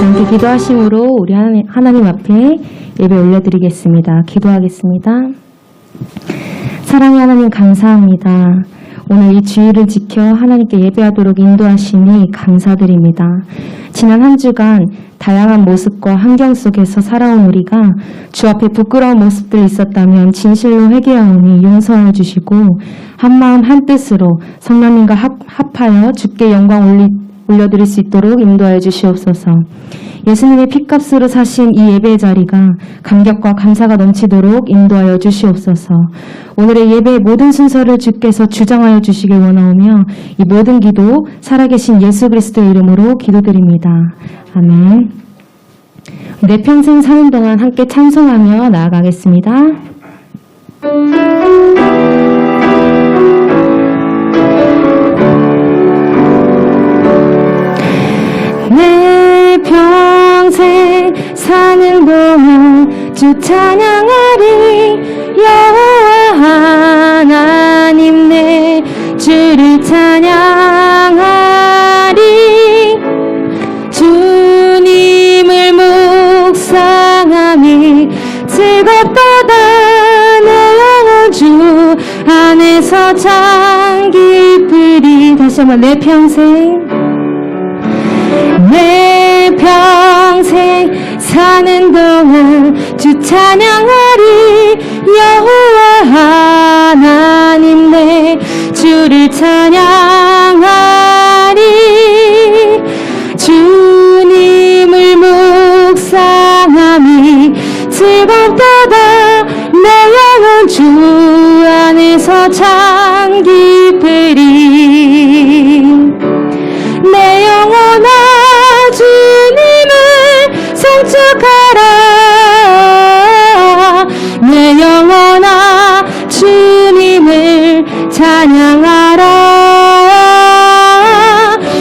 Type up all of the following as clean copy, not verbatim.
함께 기도하심으로 우리 하나님 앞에 예배 올려드리겠습니다. 기도하겠습니다. 사랑의 하나님 감사합니다. 오늘 이 주일을 지켜 하나님께 예배하도록 인도하시니 감사드립니다. 지난 한 주간 다양한 모습과 환경 속에서 살아온 우리가 주 앞에 부끄러운 모습들이 있었다면 진실로 회개하오니 용서해 주시고 한마음 한뜻으로 성령님과 합하여 주께 영광 올려드릴 수 있도록 인도하여 주시옵소서. 예수님의 피값으로 사신 이 예배의 자리가 감격과 감사가 넘치도록 인도하여 주시옵소서. 오늘의 예배의 모든 순서를 주께서 주장하여 주시길 원하오며 이 모든 기도 살아계신 예수 그리스도의 이름으로 기도드립니다. 아멘. 내 평생 사는 동안 함께 찬송하며 나아가겠습니다. 내 평생 사는 동안 주 찬양하리. 여호와 하나님 내 주를 찬양하리. 주님을 묵상함이 즐겁도다. 내 영혼 주 안에서 참 기쁘리. 다시 한번 내 평생 사는 동안 주 찬양하리. 여호와 하나님 내 주를 찬양하리. 주님을 묵상함이 즐겁도다. 내 영혼 주 안에서 참 기쁘리. 내 영혼아 주님을 송축하라. 내 영혼아 주님을 찬양하라.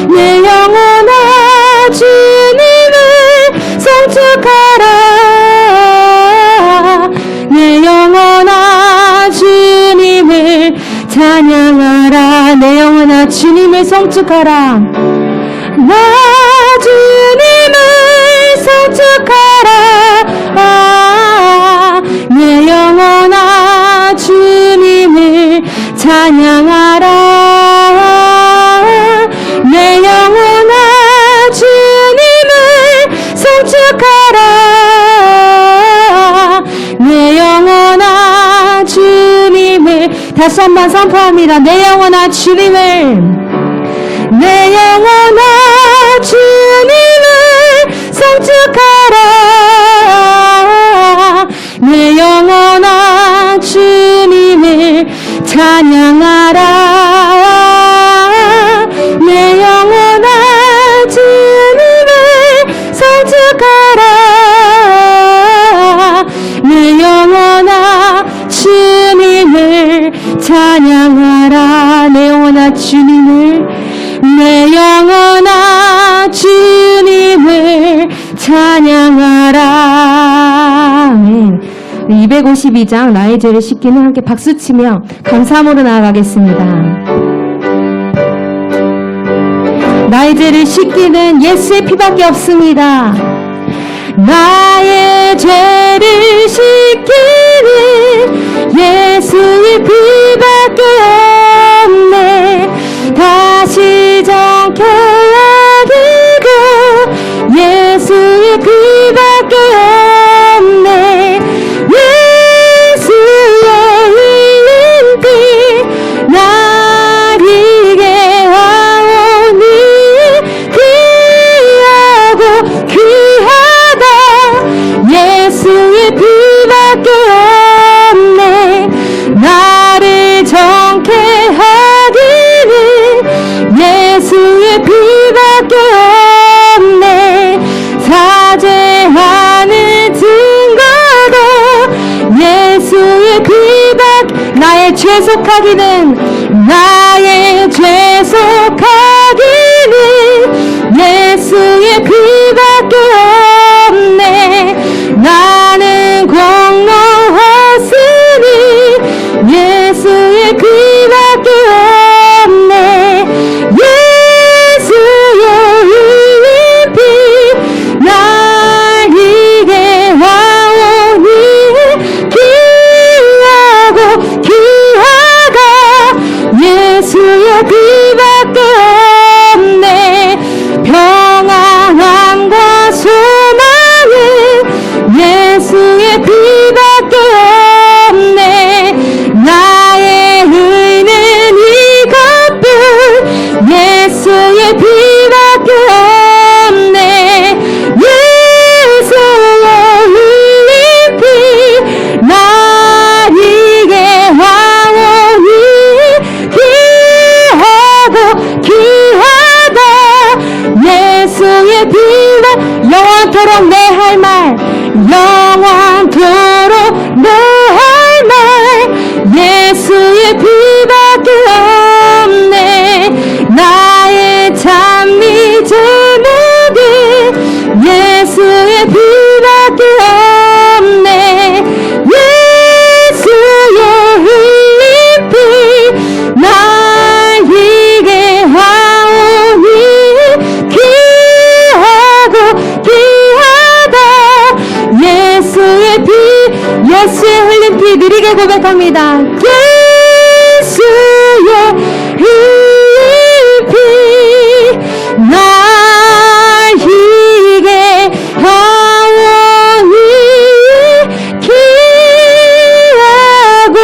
내 영혼아 주님을 송축하라. 내 영혼아 주님을 찬양하라. 내 영혼아 주님을 송축하라. 나 주님을 송축하라. 내 영혼아 주님을 찬양하라. 내 영혼아 주님을 송축하라. 내 영혼아 주님을 다시 한번 선포합니다. 내 영혼아 주님을 내 영혼아 주님을 송축하라. 내 영혼아 주님을 찬양하라. 내 영혼아 주님을 송축하라. 내 영혼아 주님을 찬양하라. 내 영혼아 주님을 내 영혼아 주님을 찬양하라. 아멘. 252장 나의 죄를 씻기는 함께 박수치며 감사함으로 나아가겠습니다. 나의 죄를 씻기는 예수의 피밖에 없습니다. 나의 죄를 씻기는 예수의 피밖에 없네. 다시 정케 하기고 예수의 피밖에 없네. 예수의 피 나리게 하오니 귀하고 귀하다. 예수의 피밖에 없네. 나를 정케 하기는 예수의 피밖에 없네. 사죄하는 증거도 예수의 피밖에. 나의 죄 속하기는 나의 죄 속하기는 예수의 피밖에 없네. 나는 공로했으니 예수의 피밖에 없네. 예수의 피 나 할 말 영원토록 내 할 말 예수의 피밖에 없네. 나의 참 믿음 예수의 피밖에 없네. 예수의 흘린 피 날 이게 하오니 귀하고 귀하다. 예수의 피 예수의 흘린 피 느리게 고백합니다. 예수의 흘린 피 날 이게 하오니 귀하고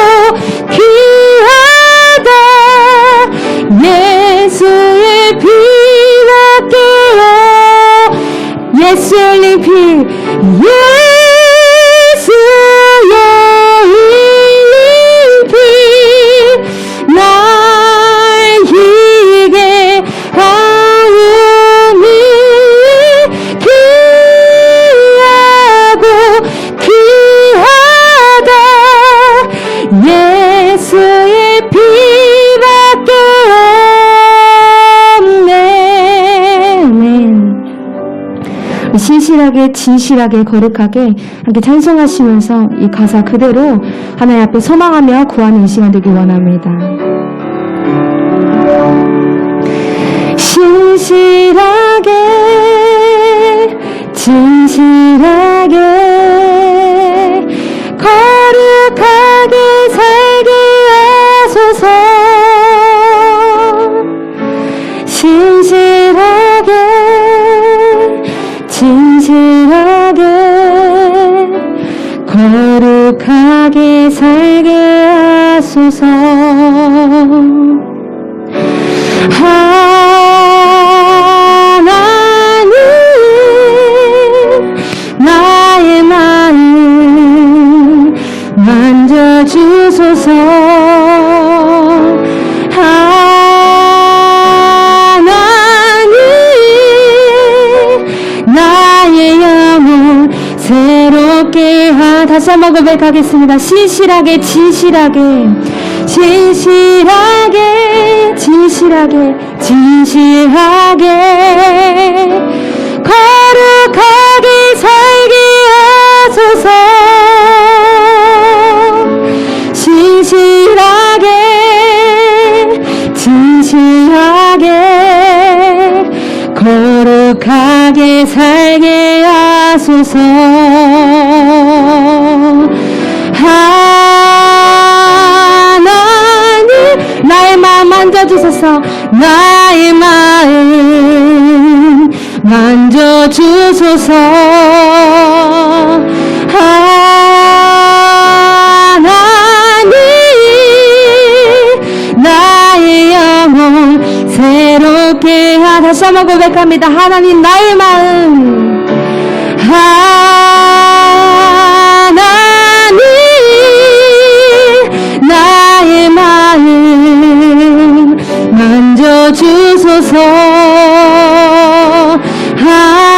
귀하다. 예수의 피밖에 예수의 흘린 피 예수의 흘린 피 날 이게 하오니 귀하고 귀하다. 예수의 피밖에 없네. 아멘. 신실하게 진실하게 거룩하게 함께 찬송하시면서 이 가사 그대로 하나님 앞에 소망하며 구하는 이 시간 되길 원합니다. 신실하게 진실하게 거룩하게 살게 하소서. 신실하게 진실하게 거룩하게 살게 하소서. 하나님 나의 마음 만져주소서. 하나님 나의 영혼 새롭게 다시 한번 고백하겠습니다. 신실하게 진실하게 진실하게 진실하게 진실하게 거룩하게 살게 하소서. 신실하게 진실하게 거룩하게 살게 하소서. 하나님 나의 마음 만져주소서. 나의 마음 만져주소서. 하나님 나의 영혼 새롭게 다시 한번 고백합니다. 하나님 나의 마음 하나님 나의 마음 만져주소서. 하나님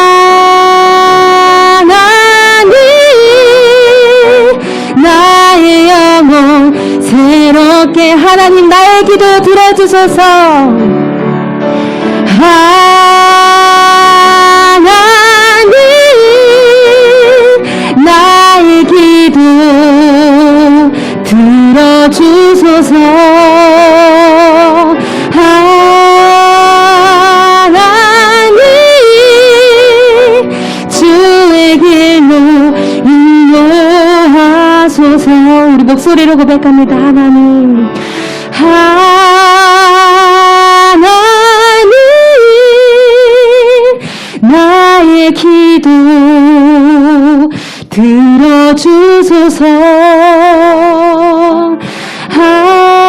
나의 영혼 새롭게 하나님 나의 기도 들어주소서. 하나님 나의 기도 들어주소서. 하나님 주의 길로 인도하소서. 우리 목소리로 고백합니다. 하나님 하나님 나의 기도 들어주소서. 하나님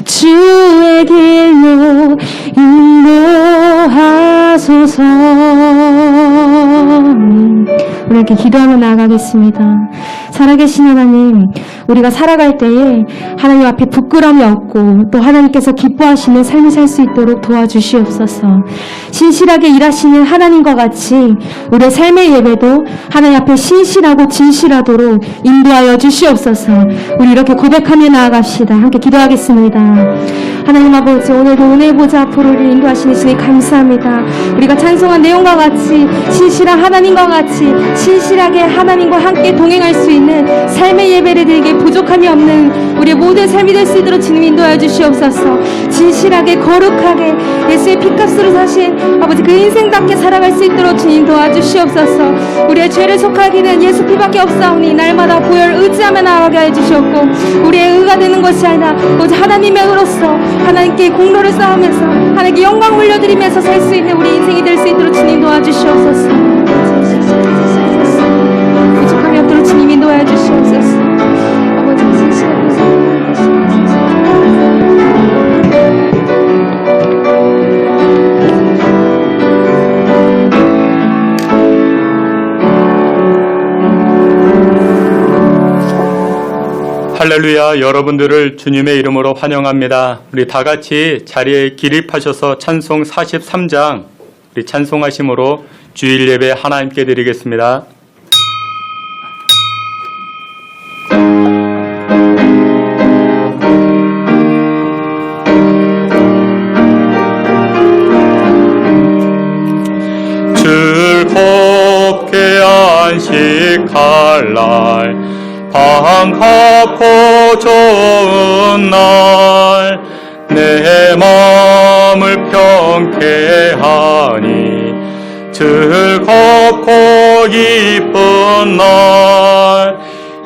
주의 길로 인도하소서. 하나님께 기도하며 나아가겠습니다. 살아계신 하나님, 우리가 살아갈 때에 하나님 앞에 부끄러움이 없고 또 하나님께서 기뻐하시는 삶을 살 수 있도록 도와주시옵소서. 신실하게 일하시는 하나님과 같이 우리의 삶의 예배도 하나님 앞에 신실하고 진실하도록 인도하여 주시옵소서. 우리 이렇게 고백하며 나아갑시다. 함께 기도하겠습니다. 하나님 아버지, 오늘도 오늘 보자 앞으로 우리를 인도하시는 주님 감사합니다. 우리가 찬송한 내용과 같이 신실한 하나님과 같이 신실하게 하나님과 함께 동행할 수 있는 삶의 예배를 드리게 부족함이 없는 우리의 모든 삶이 될 수 있도록 주님 인도하여 주시옵소서. 진실하게 거룩하게 예수의 피값으로 사신 아버지 그 인생답게 살아갈 수 있도록 주님 도와주시옵소서. 우리의 죄를 속하기는 예수 피밖에 없사오니 날마다 보혈 의지하며 나아가게 해 주시옵고 우리의 의가 되는 것이 아니라 오직 하나님의 의로서 하나님께 공로를 쌓으면서 하나님께 영광 올려드리면서 살 수 있는 우리 인생이 될 수 있도록 주님 도와주시옵소서. 부족함이 없도록 주님 인도하여 주시옵소서. 아버지 진실하게 할렐루야. 여러분들을 주님의 이름으로 환영합니다. 우리 다 같이 자리에 기립하셔서 찬송 43장 우리 찬송하심으로 주일 예배 하나님께 드리겠습니다. 즐겁게 안식할 날 반갑고 좋은 날 내 마음을 평쾌하니 즐겁고 기쁜 날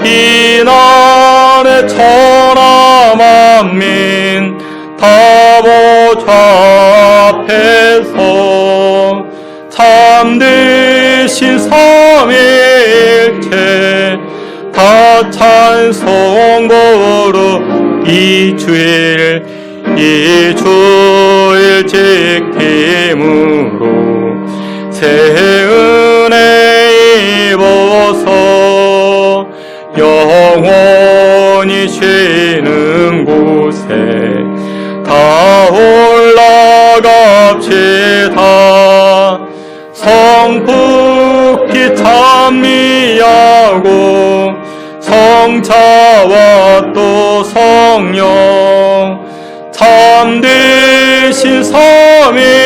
이 날에 천하 만민 다 보좌 앞에서 참되신 삼위일체 다 찬송으로 이 주일 지킴으로 새 은혜 입어서 영원히 쉬는 곳에 다 올라갑시다. 성북기 찬미하고 성자와 또 성령 참되신 삼위일체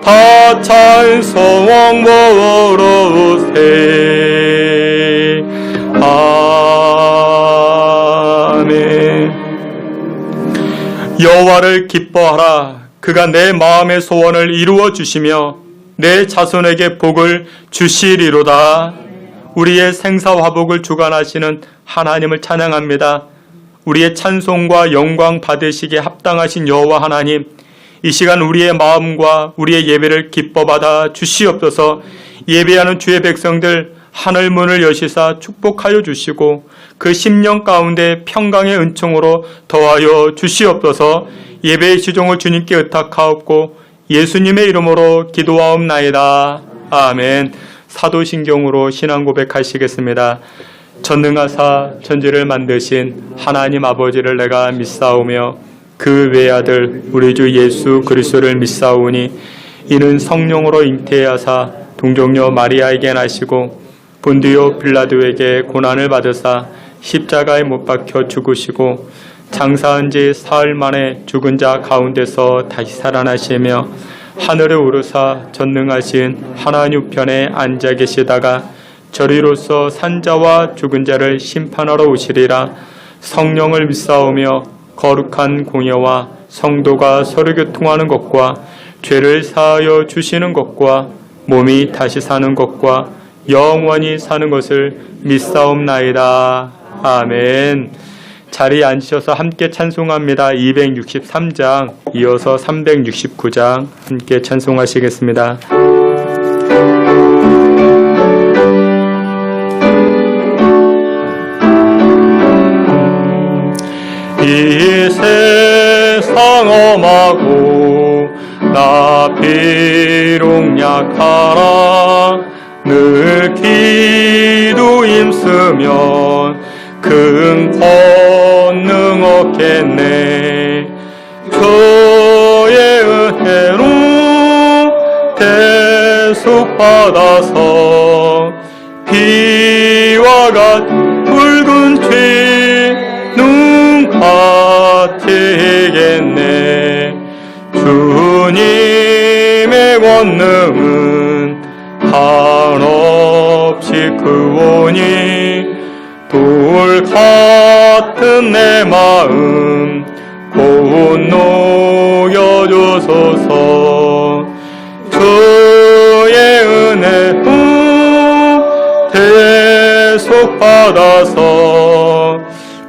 다 찬송 부르세. 아멘. 여호와를 기뻐하라. 그가 내 마음의 소원을 이루어 주시며 내 자손에게 복을 주시리로다. 우리의 생사화복을 주관하시는 하나님을 찬양합니다. 우리의 찬송과 영광 받으시기에 합당하신 여호와 하나님, 이 시간 우리의 마음과 우리의 예배를 기뻐 받아 주시옵소서. 예배하는 주의 백성들 하늘 문을 여시사 축복하여 주시고 그 심령 가운데 평강의 은총으로 더하여 주시옵소서. 예배의 시종을 주님께 의탁하옵고 예수님의 이름으로 기도하옵나이다. 아멘. 사도신경으로 신앙 고백하시겠습니다. 전능하사 천지를 만드신 하나님 아버지를 내가 믿사오며 그 외아들 우리 주 예수 그리스도를 믿사오니 이는 성령으로 잉태하사 동정녀 마리아에게 나시고 본디오 빌라도에게 고난을 받으사 십자가에 못 박혀 죽으시고 장사한 지 사흘 만에 죽은 자 가운데서 다시 살아나시며 하늘에 오르사 전능하신 하나님 우편에 앉아 계시다가 저리로서 산자와 죽은 자를 심판하러 오시리라. 성령을 믿사오며 거룩한 공예와 성도가 서로 교통하는 것과 죄를 사하여 주시는 것과 몸이 다시 사는 것과 영원히 사는 것을 믿사옵나이다. 아멘. 자리에 앉으셔서 함께 찬송합니다. 263장 이어서 369장 함께 찬송하시겠습니다. 이 세상 험하고 나 비록 약하나 늘 기도 힘쓰면 큰 권능 얻겠네. 주의 은혜로 대속받아서 비와 같은 붉은 죄 눈같이 이겠네. 주님의 권능은 한없이 크오니 돌 같은 내 마음 곧 녹여주소서. 주의 은혜로 대속받아서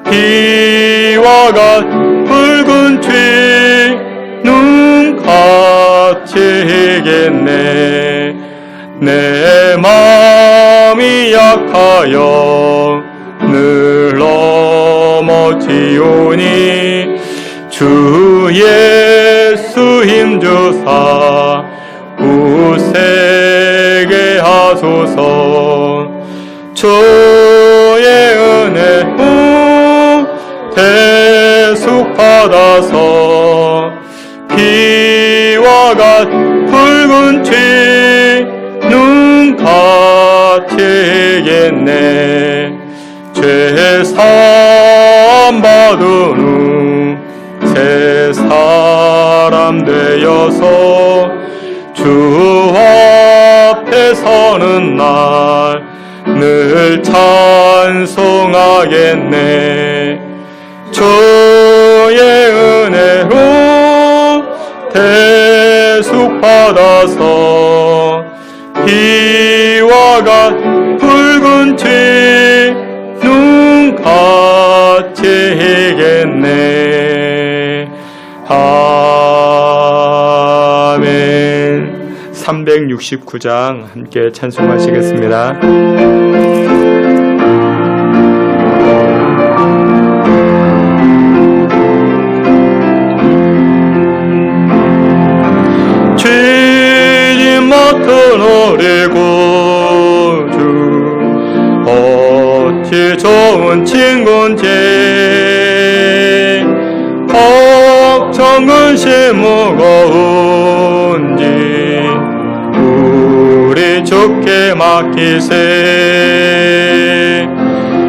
비와 같은 붉은 죄 눈같이 이겠네. 내 마음이 약하여 늘 넘어지오니 주 예수 힘주사 굳세게 하소서. 주의 은혜로 대속받아서 비와 같은 붉은 죄 눈같이 이겠네. 죄 사함 받은 후 새 사람 되어서 주 앞에 서는 날 늘 찬송하겠네. 주의 은혜로 대속받아서 비와 같은 붉은 죄 눈같이 이겠네. 아멘. 369장 함께 찬송하시겠습니다. 죄진 맡은 우리 구주 어찌 좋은 친구인지 걱정 근심 무거운지 우리 주께 맡기세.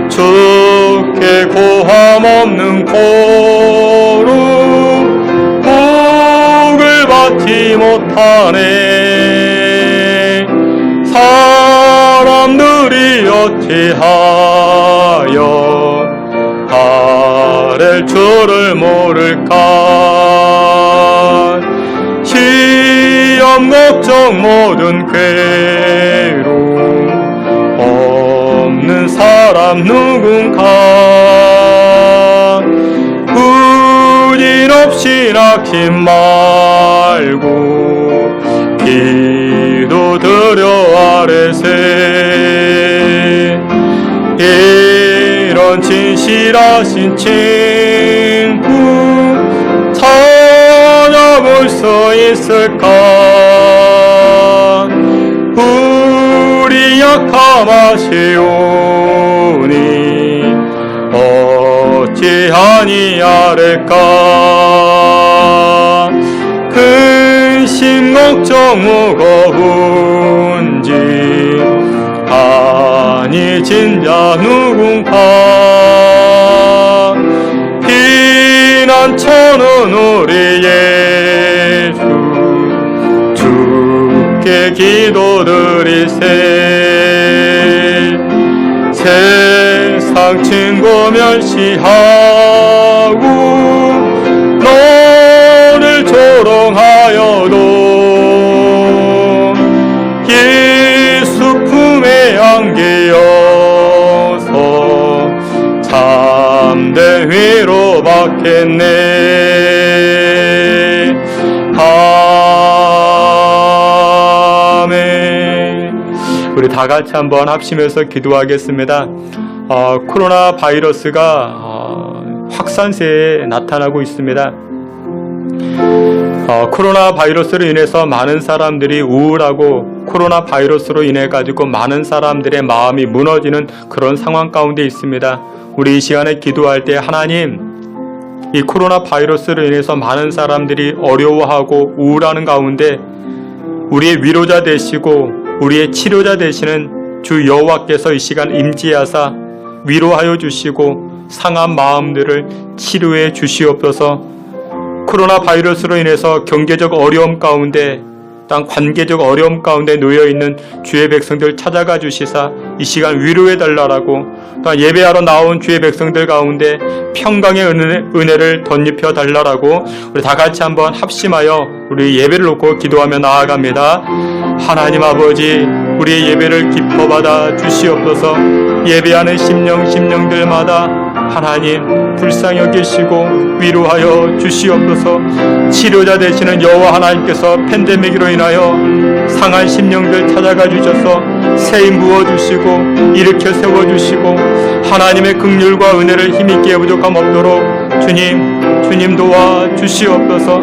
주께 고함 없는 고로 복을 받지 못하네. 사람들이 어찌하여 아랠 줄을 모를까. 시험 걱정 모든 괴로움 없는 사람 누군가. 군인 없이 낙심 말고 기도 드려 아뢰세. 이런 진실하신 친구 찾아볼 수 있을까. 우리 약함 아시오니 어찌하니 아를까. 근심 걱정 무거운지 아니 진자 누군가. 피난처는 우리 예수 주께 기도드리세. 세상 친구 멸시하고 너를 조롱하여도 예수 품에 안기어서 참된 위로 받겠네. 아멘. 우리 다 같이 한번 합심해서 기도하겠습니다. 코로나 바이러스가 확산세에 나타나고 있습니다. 코로나 바이러스로 인해서 많은 사람들이 우울하고 코로나 바이러스로 인해 가지고 많은 사람들의 마음이 무너지는 그런 상황 가운데 있습니다. 우리 이 시간에 기도할 때 하나님, 이 코로나 바이러스로 인해서 많은 사람들이 어려워하고 우울하는 가운데 우리의 위로자 되시고 우리의 치료자 되시는 주 여호와께서 이 시간 임재하사 위로하여 주시고 상한 마음들을 치료해 주시옵소서. 코로나 바이러스로 인해서 경제적 어려움 가운데 땅 관계적 어려움 가운데 놓여있는 주의 백성들 찾아가 주시사 이 시간 위로해 달라라고, 또 예배하러 나온 주의 백성들 가운데 평강의 은혜를 덧입혀 달라라고 우리 다 같이 한번 합심하여 우리 예배를 놓고 기도하며 나아갑니다. 하나님 아버지, 우리의 예배를 기뻐 받아 주시옵소서. 예배하는 심령들마다 하나님 불쌍히 여기시고 위로하여 주시옵소서. 치료자 되시는 여호와 하나님께서 팬데믹으로 인하여 상한 심령들 찾아가 주셔서 세임 부어주시고 일으켜 세워주시고 하나님의 긍휼과 은혜를 힘있게 부족함 없도록 주님 도와 주시옵소서.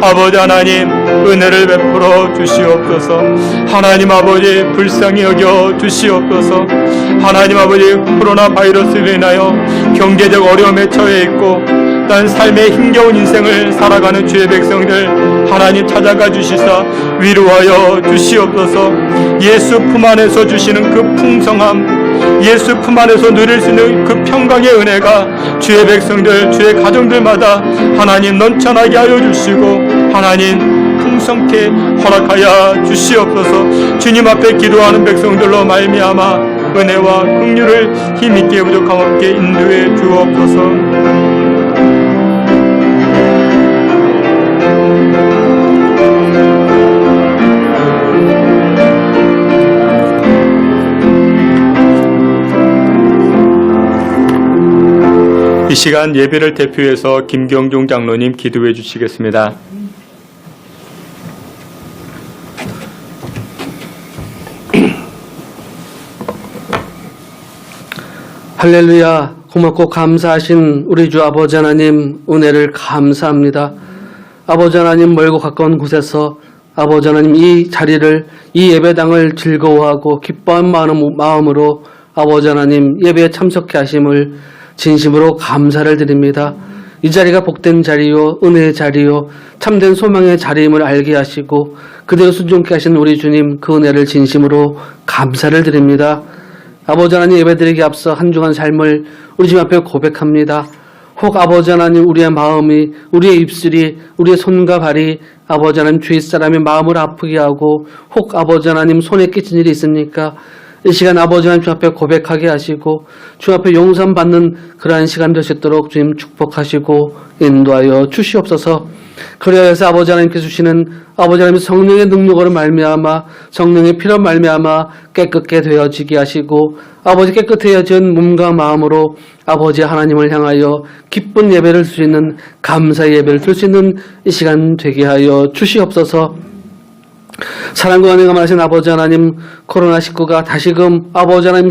아버지 하나님 은혜를 베풀어 주시옵소서. 하나님 아버지 불쌍히 여겨 주시옵소서. 하나님 아버지 코로나 바이러스로 인하여 경제적 어려움에 처해 있고 난 삶의 힘겨운 인생을 살아가는 주의 백성들 하나님 찾아가 주시사 위로하여 주시옵소서. 예수 품 안에서 주시는 그 풍성함, 예수 품 안에서 누릴 수 있는 그 평강의 은혜가 주의 백성들, 주의 가정들마다 하나님 넘쳐나게 하여 주시고 하나님 풍성케 허락하여 주시옵소서. 주님 앞에 기도하는 백성들로 말미암아 은혜와 긍휼을 힘있게 부족함 없게 인도해 주옵소서. 이 시간 예배를 대표해서 김경종 장로님 기도해 주시겠습니다. 할렐루야. 고맙고 감사하신 우리 주 아버지 하나님 은혜를 감사합니다. 아버지 하나님 멀고 가까운 곳에서 아버지 하나님 이 자리를, 이 예배당을 즐거워하고 기뻐한 마음으로 아버지 하나님 예배에 참석해 하심을 진심으로 감사를 드립니다. 이 자리가 복된 자리요 은혜의 자리요 참된 소망의 자리임을 알게 하시고 그대로 순종케 하신 우리 주님 그 은혜를 진심으로 감사를 드립니다. 아버지 하나님 예배드리기 앞서 한 주간 삶을 우리 주님 앞에 고백합니다. 혹 아버지 하나님 우리의 마음이, 우리의 입술이, 우리의 손과 발이 아버지 하나님 주위 사람의 마음을 아프게 하고 혹 아버지 하나님 손에 끼친 일이 있습니까? 이 시간 아버지 하나님 주 앞에 고백하게 하시고 주 앞에 용서받는 그러한 시간 될 수 있도록 주님 축복하시고 인도하여 주시옵소서. 그리하여서 아버지 하나님께서 주시는 아버지 하나님 성령의 능력으로 말미암아 성령의 피로 말미암아 깨끗게 되어지게 하시고 아버지 깨끗해진 몸과 마음으로 아버지 하나님을 향하여 기쁜 예배를 드릴 수 있는 감사의 예배를 드릴 수 있는 이 시간 되게 하여 주시옵소서. 사랑과 은혜가 많으신 아버지 하나님, 코로나19가 다시금 아버지 하나님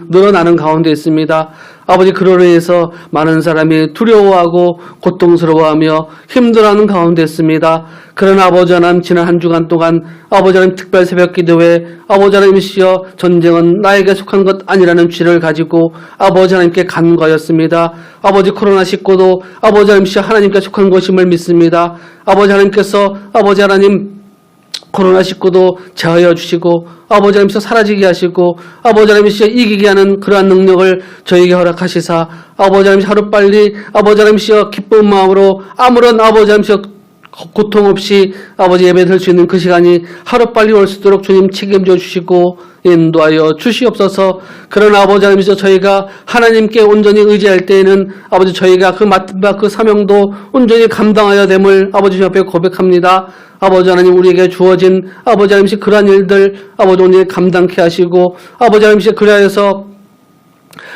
늘어나는 가운데 있습니다. 아버지 그로 인해서 많은 사람이 두려워하고 고통스러워하며 힘들어하는 가운데 있습니다. 그러나 아버지 하나님 지난 한 주간 동안 아버지 하나님 특별 새벽 기도회 아버지 하나님이시여 전쟁은 나에게 속한 것 아니라는 주의를 가지고 아버지 하나님께 간구하였습니다. 아버지 코로나19도 아버지 하나님이시여 하나님께 속한 것임을 믿습니다. 아버지 하나님께서 아버지 하나님 코로나19도 제하여 주시고 아버지 하나님께서 사라지게 하시고 아버지 하나님께서 이기게 하는 그러한 능력을 저에게 허락하시사 아버지 하나님께서 하루빨리 아버지 하나님께서 기쁜 마음으로 아무런 아버지 하나님께서 고통 없이 아버지 예배 드릴 수 있는 그 시간이 하루빨리 올 수 있도록 주님 책임져 주시고 인도하여 주시옵소서. 그러나 아버지 하나님께서 저희가 하나님께 온전히 의지할 때에는 아버지 저희가 그 맡은 바 그 사명도 온전히 감당하여 됨을 아버지 주님 앞에 고백합니다. 아버지 하나님 우리에게 주어진 아버지 하나님께서 그러한 일들 아버지 온전히 감당케 하시고 아버지 하나님께서 그리하여서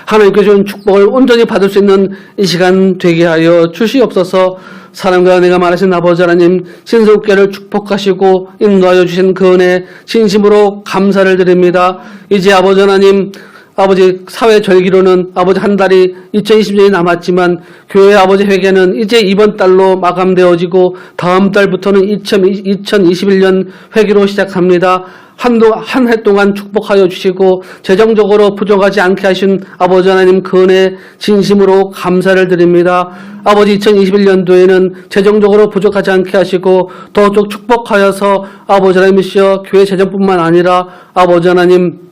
하나님께서 주신 축복을 온전히 받을 수 있는 이 시간 되게 하여 주시옵소서. 사랑과 은혜가 많으신 아버지 하나님 신속계를 축복하시고 인도하여 주신 그 은혜 진심으로 감사를 드립니다. 이제 아버지 하나님 아버지 사회 절기로는 아버지 한 달이 2020년이 남았지만 교회 아버지 회계는 이제 이번 달로 마감되어지고 다음 달부터는 2021년 회계로 시작합니다. 한 해 동안 축복하여 주시고 재정적으로 부족하지 않게 하신 아버지 하나님 그 은혜 진심으로 감사를 드립니다. 아버지 2021년도에는 재정적으로 부족하지 않게 하시고 더욱 축복하여서 아버지 하나님이시여 교회 재정뿐만 아니라 아버지 하나님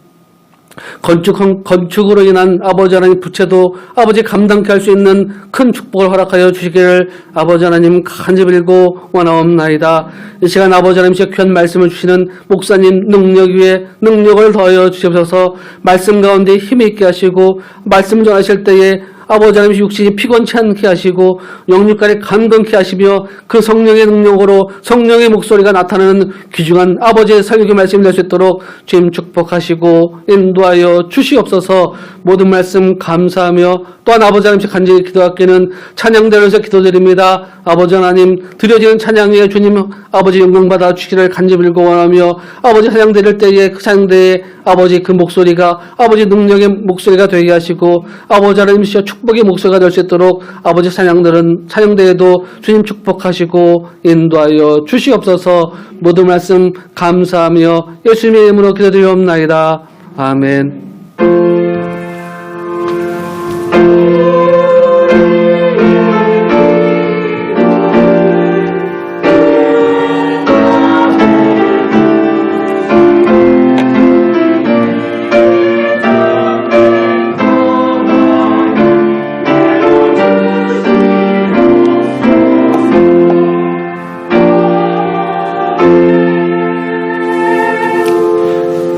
건축으로 인한 아버지 하나님 부채도 아버지 감당케 할 수 있는 큰 축복을 허락하여 주시기를 아버지 하나님 간절히 빌고 원하옵나이다. 이 시간 아버지 하나님께 귀한 말씀을 주시는 목사님 능력 위에 능력을 더하여 주시옵소서. 말씀 가운데 힘이 있게 하시고 말씀 전하실 때에 아버지 하나님 육신이 피곤치 않게 하시고 영육간에 강건케 하시며 그 성령의 능력으로 성령의 목소리가 나타나는 귀중한 아버지의 설교 말씀을 낼 수 있도록 주님 축복하시고 인도하여 주시옵소서. 모든 말씀 감사하며 또한 아버지 하나님 간절히 기도하기는 찬양대로서 기도드립니다. 아버지 하나님 드려지는 찬양에 주님 아버지 영광받아 주시기를 간절히 빌고 원하며 아버지 찬양 드릴 때에 그 찬양대에 아버지 그 목소리가 아버지 능력의 목소리가 되게 하시고 아버지 하나님이시여 축복의 목소리가 될 수 있도록 아버지 찬양대에도 주님 축복하시고 인도하여 주시옵소서. 모든 말씀 감사하며 예수님의 이름으로 기도드리옵나이다. 아멘.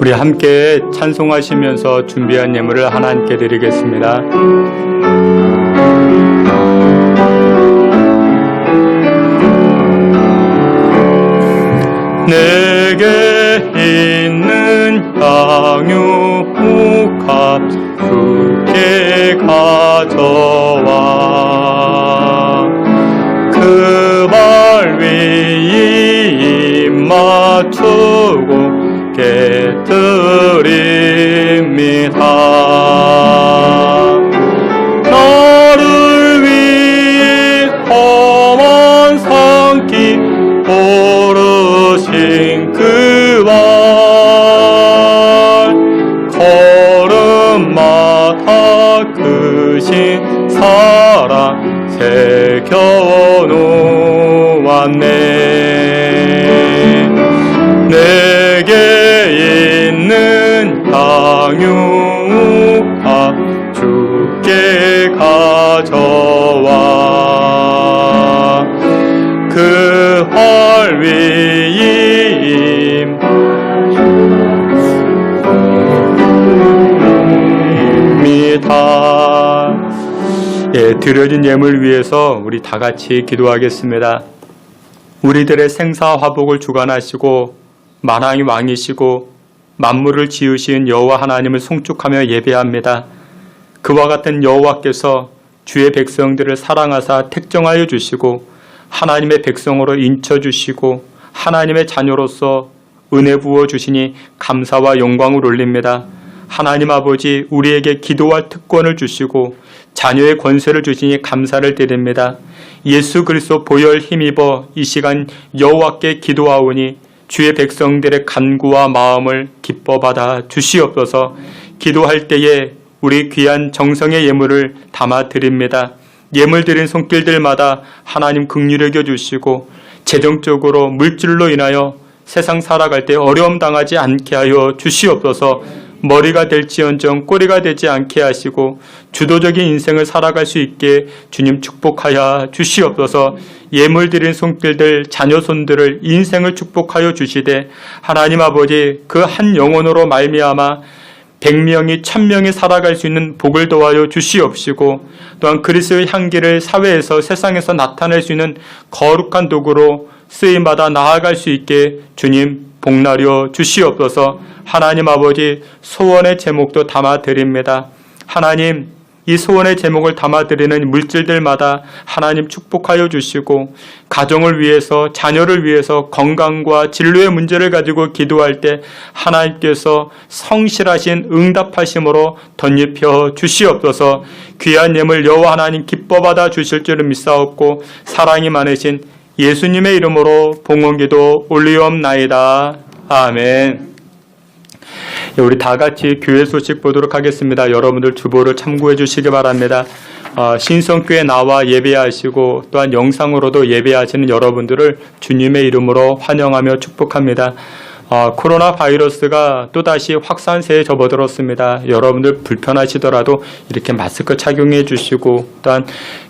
우리 함께 찬송하시면서 준비한 예물을 하나님께 드리겠습니다. 내게 있는 양육값 주께 가져와 그 발 위에 입 맞추고 깨뜨립니다. 나를 위해 험한 산길 오르신 그 발 걸음마다 크신 사랑 새겨놓았네. 내게 있는 양육값 주께 가져와 그 활 위에 입니다. 드려진 예물 위해서 우리 다 같이 기도하겠습니다. 우리들의 생사화복을 주관하시고 만왕의 왕이시고 만물을 지으신 여호와 하나님을 송축하며 예배합니다. 그와 같은 여호와께서 주의 백성들을 사랑하사 택정하여 주시고 하나님의 백성으로 인쳐주시고 하나님의 자녀로서 은혜 부어 주시니 감사와 영광을 올립니다. 하나님 아버지 우리에게 기도할 특권을 주시고 자녀의 권세를 주시니 감사를 드립니다. 예수 그리스도 보혈 힘입어 이 시간 여호와께 기도하오니 주의 백성들의 간구와 마음을 기뻐 받아 주시옵소서. 기도할 때에 우리 귀한 정성의 예물을 담아 드립니다. 예물 드린 손길들마다 하나님 긍휼히 여겨 주시고 재정적으로 물질로 인하여 세상 살아갈 때 어려움 당하지 않게 하여 주시옵소서. 머리가 될지언정 꼬리가 되지 않게 하시고 주도적인 인생을 살아갈 수 있게 주님 축복하여 주시옵소서. 예물 드린 손길들 자녀손들을 인생을 축복하여 주시되 하나님 아버지 그 한 영혼으로 말미암아 100명이 1000명이 살아갈 수 있는 복을 도와여 주시옵시고 또한 그리스도의 향기를 사회에서 세상에서 나타낼 수 있는 거룩한 도구로 쓰임받아 나아갈 수 있게 주님 복나려 주시옵소서. 하나님 아버지 소원의 제목도 담아 드립니다. 하나님 이 소원의 제목을 담아드리는 물질들마다 하나님 축복하여 주시고, 가정을 위해서, 자녀를 위해서 건강과 진로의 문제를 가지고 기도할 때 하나님께서 성실하신 응답하심으로 덧입혀 주시옵소서. 귀한 예물 여호와 하나님 기뻐 받아 주실 줄을 믿사옵고 사랑이 많으신 예수님의 이름으로 봉헌기도 올리옵나이다. 아멘. 우리 다 같이 교회 소식 보도록 하겠습니다. 여러분들 주보를 참고해 주시기 바랍니다. 신성교회 나와 예배하시고 또한 영상으로도 예배하시는 여러분들을 주님의 이름으로 환영하며 축복합니다. 코로나 바이러스가 또다시 확산세에 접어들었습니다. 여러분들 불편하시더라도 이렇게 마스크 착용해 주시고 또한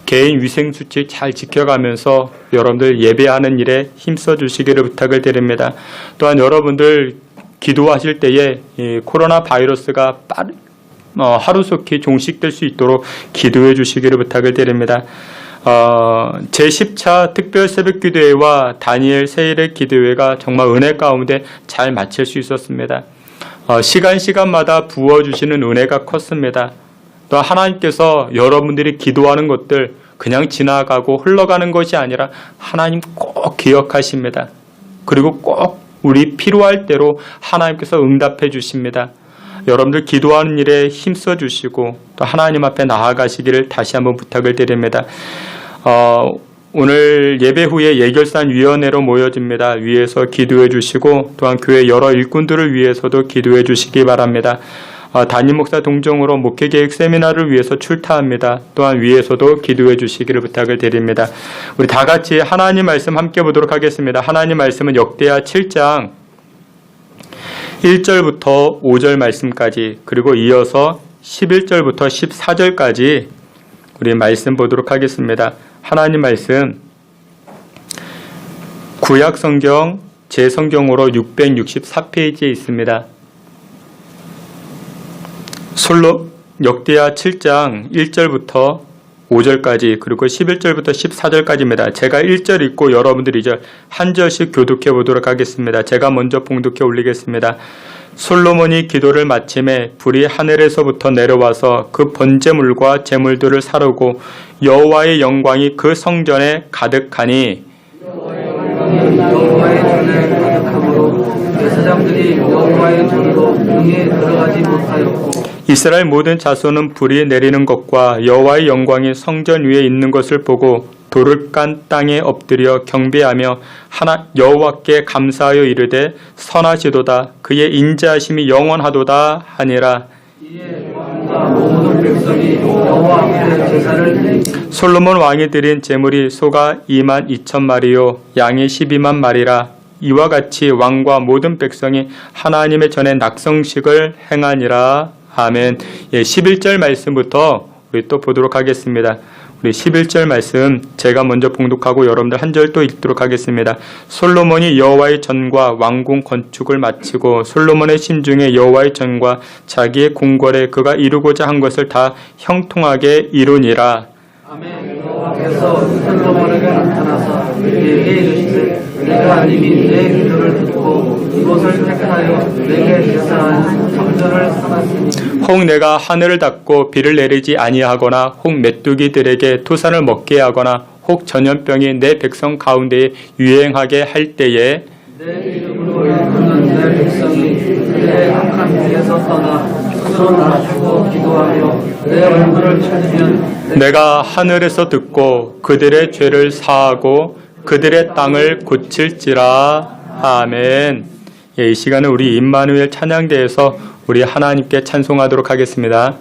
개인 위생수칙 잘 지켜가면서 여러분들 예배하는 일에 힘써 주시기를 부탁을 드립니다. 또한 여러분들 기도하실 때에 이 코로나 바이러스가 하루속히 종식될 수 있도록 기도해 주시기를 부탁을 드립니다. 제10차 특별 새벽 기도회와 다니엘 세일의 기도회가 정말 은혜 가운데 잘 마칠 수 있었습니다. 시간마다 부어주시는 은혜가 컸습니다. 또 하나님께서 여러분들이 기도하는 것들 그냥 지나가고 흘러가는 것이 아니라 하나님 꼭 기억하십니다. 그리고 꼭 우리 필요할 대로 하나님께서 응답해 주십니다. 여러분들 기도하는 일에 힘써 주시고 또 하나님 앞에 나아가시기를 다시 한번 부탁을 드립니다. 오늘 예배 후에 예결산 위원회로 모여집니다. 위에서 기도해 주시고 또한 교회 여러 일꾼들을 위해서도 기도해 주시기 바랍니다. 담임 목사 동정으로 목회계획 세미나를 위해서 출타합니다. 또한 위에서도 기도해 주시기를 부탁을 드립니다. 우리 다 같이 하나님 말씀 함께 보도록 하겠습니다. 하나님 말씀은 역대하 7장 1절부터 5절 말씀까지 그리고 이어서 11절부터 14절까지 우리 말씀 보도록 하겠습니다. 하나님 말씀 구약 성경 제 성경으로 664페이지에 있습니다. 역대하 7장 1절부터 5절까지 그리고 11절부터 14절까지입니다. 제가 1절 읽고 여러분들이 2절 한 절씩 교독해 보도록 하겠습니다. 제가 먼저 봉독해 올리겠습니다. 솔로몬이 기도를 마침에 불이 하늘에서부터 내려와서 그 번제물과 제물들을 사르고 여호와의 영광이 그 성전에 가득하니 여호와의 전에 가득함으로 제사장들이 여호와의 전으로 능히 들어가지 못하였고 이스라엘 모든 자손은 불이 내리는 것과 여호와의 영광이 성전 위에 있는 것을 보고 돌을 깐 땅에 엎드려 경배하며 여호와께 감사하여 이르되 선하시도다 그의 인자하심이 영원하도다 하니라. 이에 왕과 모든 백성이 여호와 앞에 제사를 드리니 솔로몬 왕이 드린 제물이 소가 22,000마리요 양이 12만 마리라. 이와 같이 왕과 모든 백성이 하나님의 전에 낙성식을 행하니라. 아멘. 11절 말씀부터 우리 또 보도록 하겠습니다. 우리 11절 말씀 제가 먼저 봉독하고 여러분들 한 절 또 읽도록 하겠습니다. 솔로몬이 여호와의 전과 왕궁 건축을 마치고 솔로몬의 심중에 여호와의 전과 자기의 궁궐에 그가 이루고자 한 것을 다 형통하게 이루니라. 아멘. 여호와께서 솔로몬에게 나타나사 그에게 이르시되 내가 이미 내 기도를 듣고 이곳을 택하여 내게 제사한 성전을 삼았으니 혹 내가 하늘을 닫고 비를 내리지 아니하거나 혹 메뚜기들에게 토산을 먹게 하거나 혹 전염병이 내 백성 가운데에 유행하게 할 때에 내 이름으로 일컫는 내 백성이 그의 악한 길에서 떠나 스스로 낮추고 기도하며 내 얼굴을 찾으면 내가 하늘에서 듣고 그들의 죄를 사하고 그들의 땅을 고칠지라. 아멘. 이 시간은 우리 임마누엘 찬양대에서 우리 하나님께 찬송하도록 하겠습니다.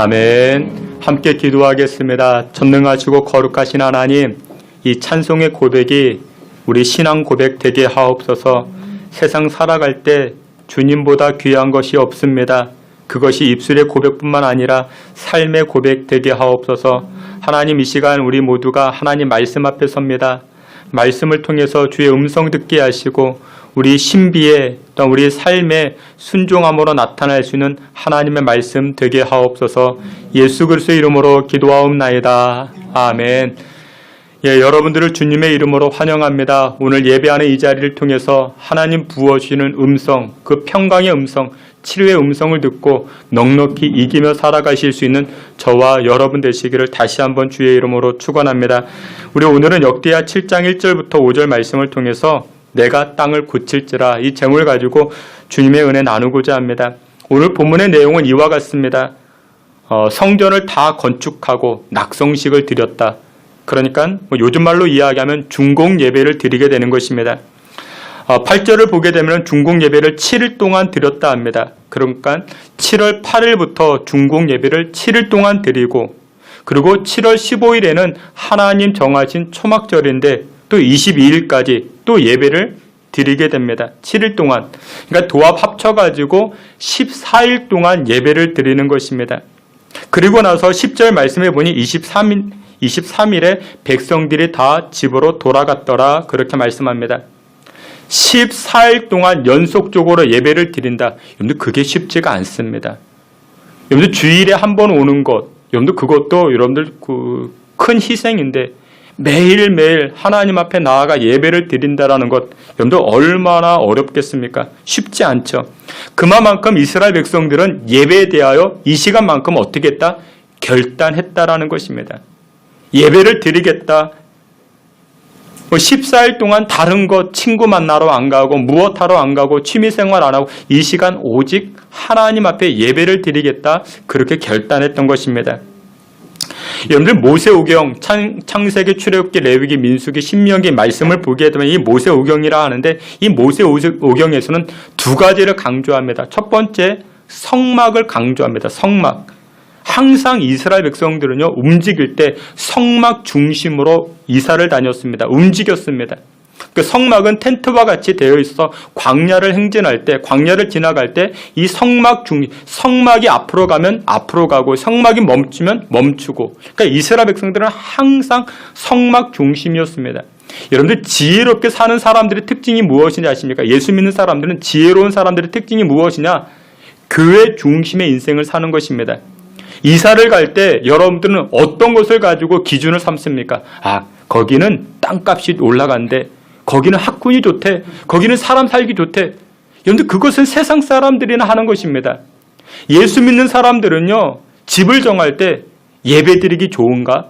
아멘. 함께 기도하겠습니다. 전능하시고 거룩하신 하나님, 이 찬송의 고백이 우리 신앙 고백 되게 하옵소서. 세상 살아갈 때 주님보다 귀한 것이 없습니다. 그것이 입술의 고백뿐만 아니라 삶의 고백 되게 하옵소서. 하나님, 이 시간 우리 모두가 하나님 말씀 앞에 섭니다. 말씀을 통해서 주의 음성 듣게 하시고 우리 신비에 또 우리 삶의 순종함으로 나타날 수 있는 하나님의 말씀 되게 하옵소서. 예수 그리스도의 이름으로 기도하옵나이다. 아멘. 예, 여러분들을 주님의 이름으로 환영합니다. 오늘 예배하는 이 자리를 통해서 하나님 부어주시는 음성, 그 평강의 음성, 치료의 음성을 듣고 넉넉히 이기며 살아가실 수 있는 저와 여러분 되시기를 다시 한번 주의 이름으로 축원합니다. 우리 오늘은 역대하 7장 1절부터 5절 말씀을 통해서 내가 땅을 고칠지라, 이 제목을 가지고 주님의 은혜 나누고자 합니다. 오늘 본문의 내용은 이와 같습니다. 성전을 다 건축하고 낙성식을 드렸다. 그러니까 요즘 말로 이야기하면 중공 예배를 드리게 되는 것입니다. 8절을 보게 되면 중공 예배를 7일 동안 드렸다 합니다. 그러니까 7월 8일부터 중공 예배를 7일 동안 드리고, 그리고 7월 15일에는 하나님 정하신 초막절인데 또 22일까지 또 예배를 드리게 됩니다. 7일 동안. 그러니까 도합 합쳐가지고 14일 동안 예배를 드리는 것입니다. 그리고 나서 10절 말씀해 보니 23일에 백성들이 다 집으로 돌아갔더라, 그렇게 말씀합니다. 14일 동안 연속적으로 예배를 드린다. 여러분들 그게 쉽지가 않습니다. 여러분들 주일에 한 번 오는 것, 여러분들 그것도 여러분들 큰 희생인데 매일매일 하나님 앞에 나아가 예배를 드린다라는 것, 여러분들 얼마나 어렵겠습니까? 쉽지 않죠. 그만큼 이스라엘 백성들은 예배에 대하여 이 시간만큼 어떻게 했다? 결단했다라는 것입니다. 예배를 드리겠다. 14일 동안 다른 것 친구 만나러 안 가고 무엇하러 안 가고 취미생활 안 하고 이 시간 오직 하나님 앞에 예배를 드리겠다, 그렇게 결단했던 것입니다. 여러분들 모세오경, 창세기, 출애굽기, 레위기, 민수기, 신명기 말씀을 보게 되면 이 모세오경이라 하는데, 이 모세오경에서는 두 가지를 강조합니다. 첫 번째, 성막을 강조합니다. 성막. 항상 이스라엘 백성들은요, 움직일 때 성막 중심으로 이사를 다녔습니다. 움직였습니다. 그 성막은 텐트와 같이 되어 있어 광야를 행진할 때, 광야를 지나갈 때 이 성막이 앞으로 가면 앞으로 가고 성막이 멈추면 멈추고, 그러니까 이스라엘 백성들은 항상 성막 중심이었습니다. 여러분들 지혜롭게 사는 사람들의 특징이 무엇인지 아십니까? 예수 믿는 사람들은 지혜로운 사람들의 특징이 무엇이냐? 교회 중심의 인생을 사는 것입니다. 이사를 갈 때 여러분들은 어떤 것을 가지고 기준을 삼습니까? 거기는 땅값이 올라간대. 거기는 학군이 좋대. 거기는 사람 살기 좋대. 여러분들 그것은 세상 사람들이나 하는 것입니다. 예수 믿는 사람들은요, 집을 정할 때 예배드리기 좋은가?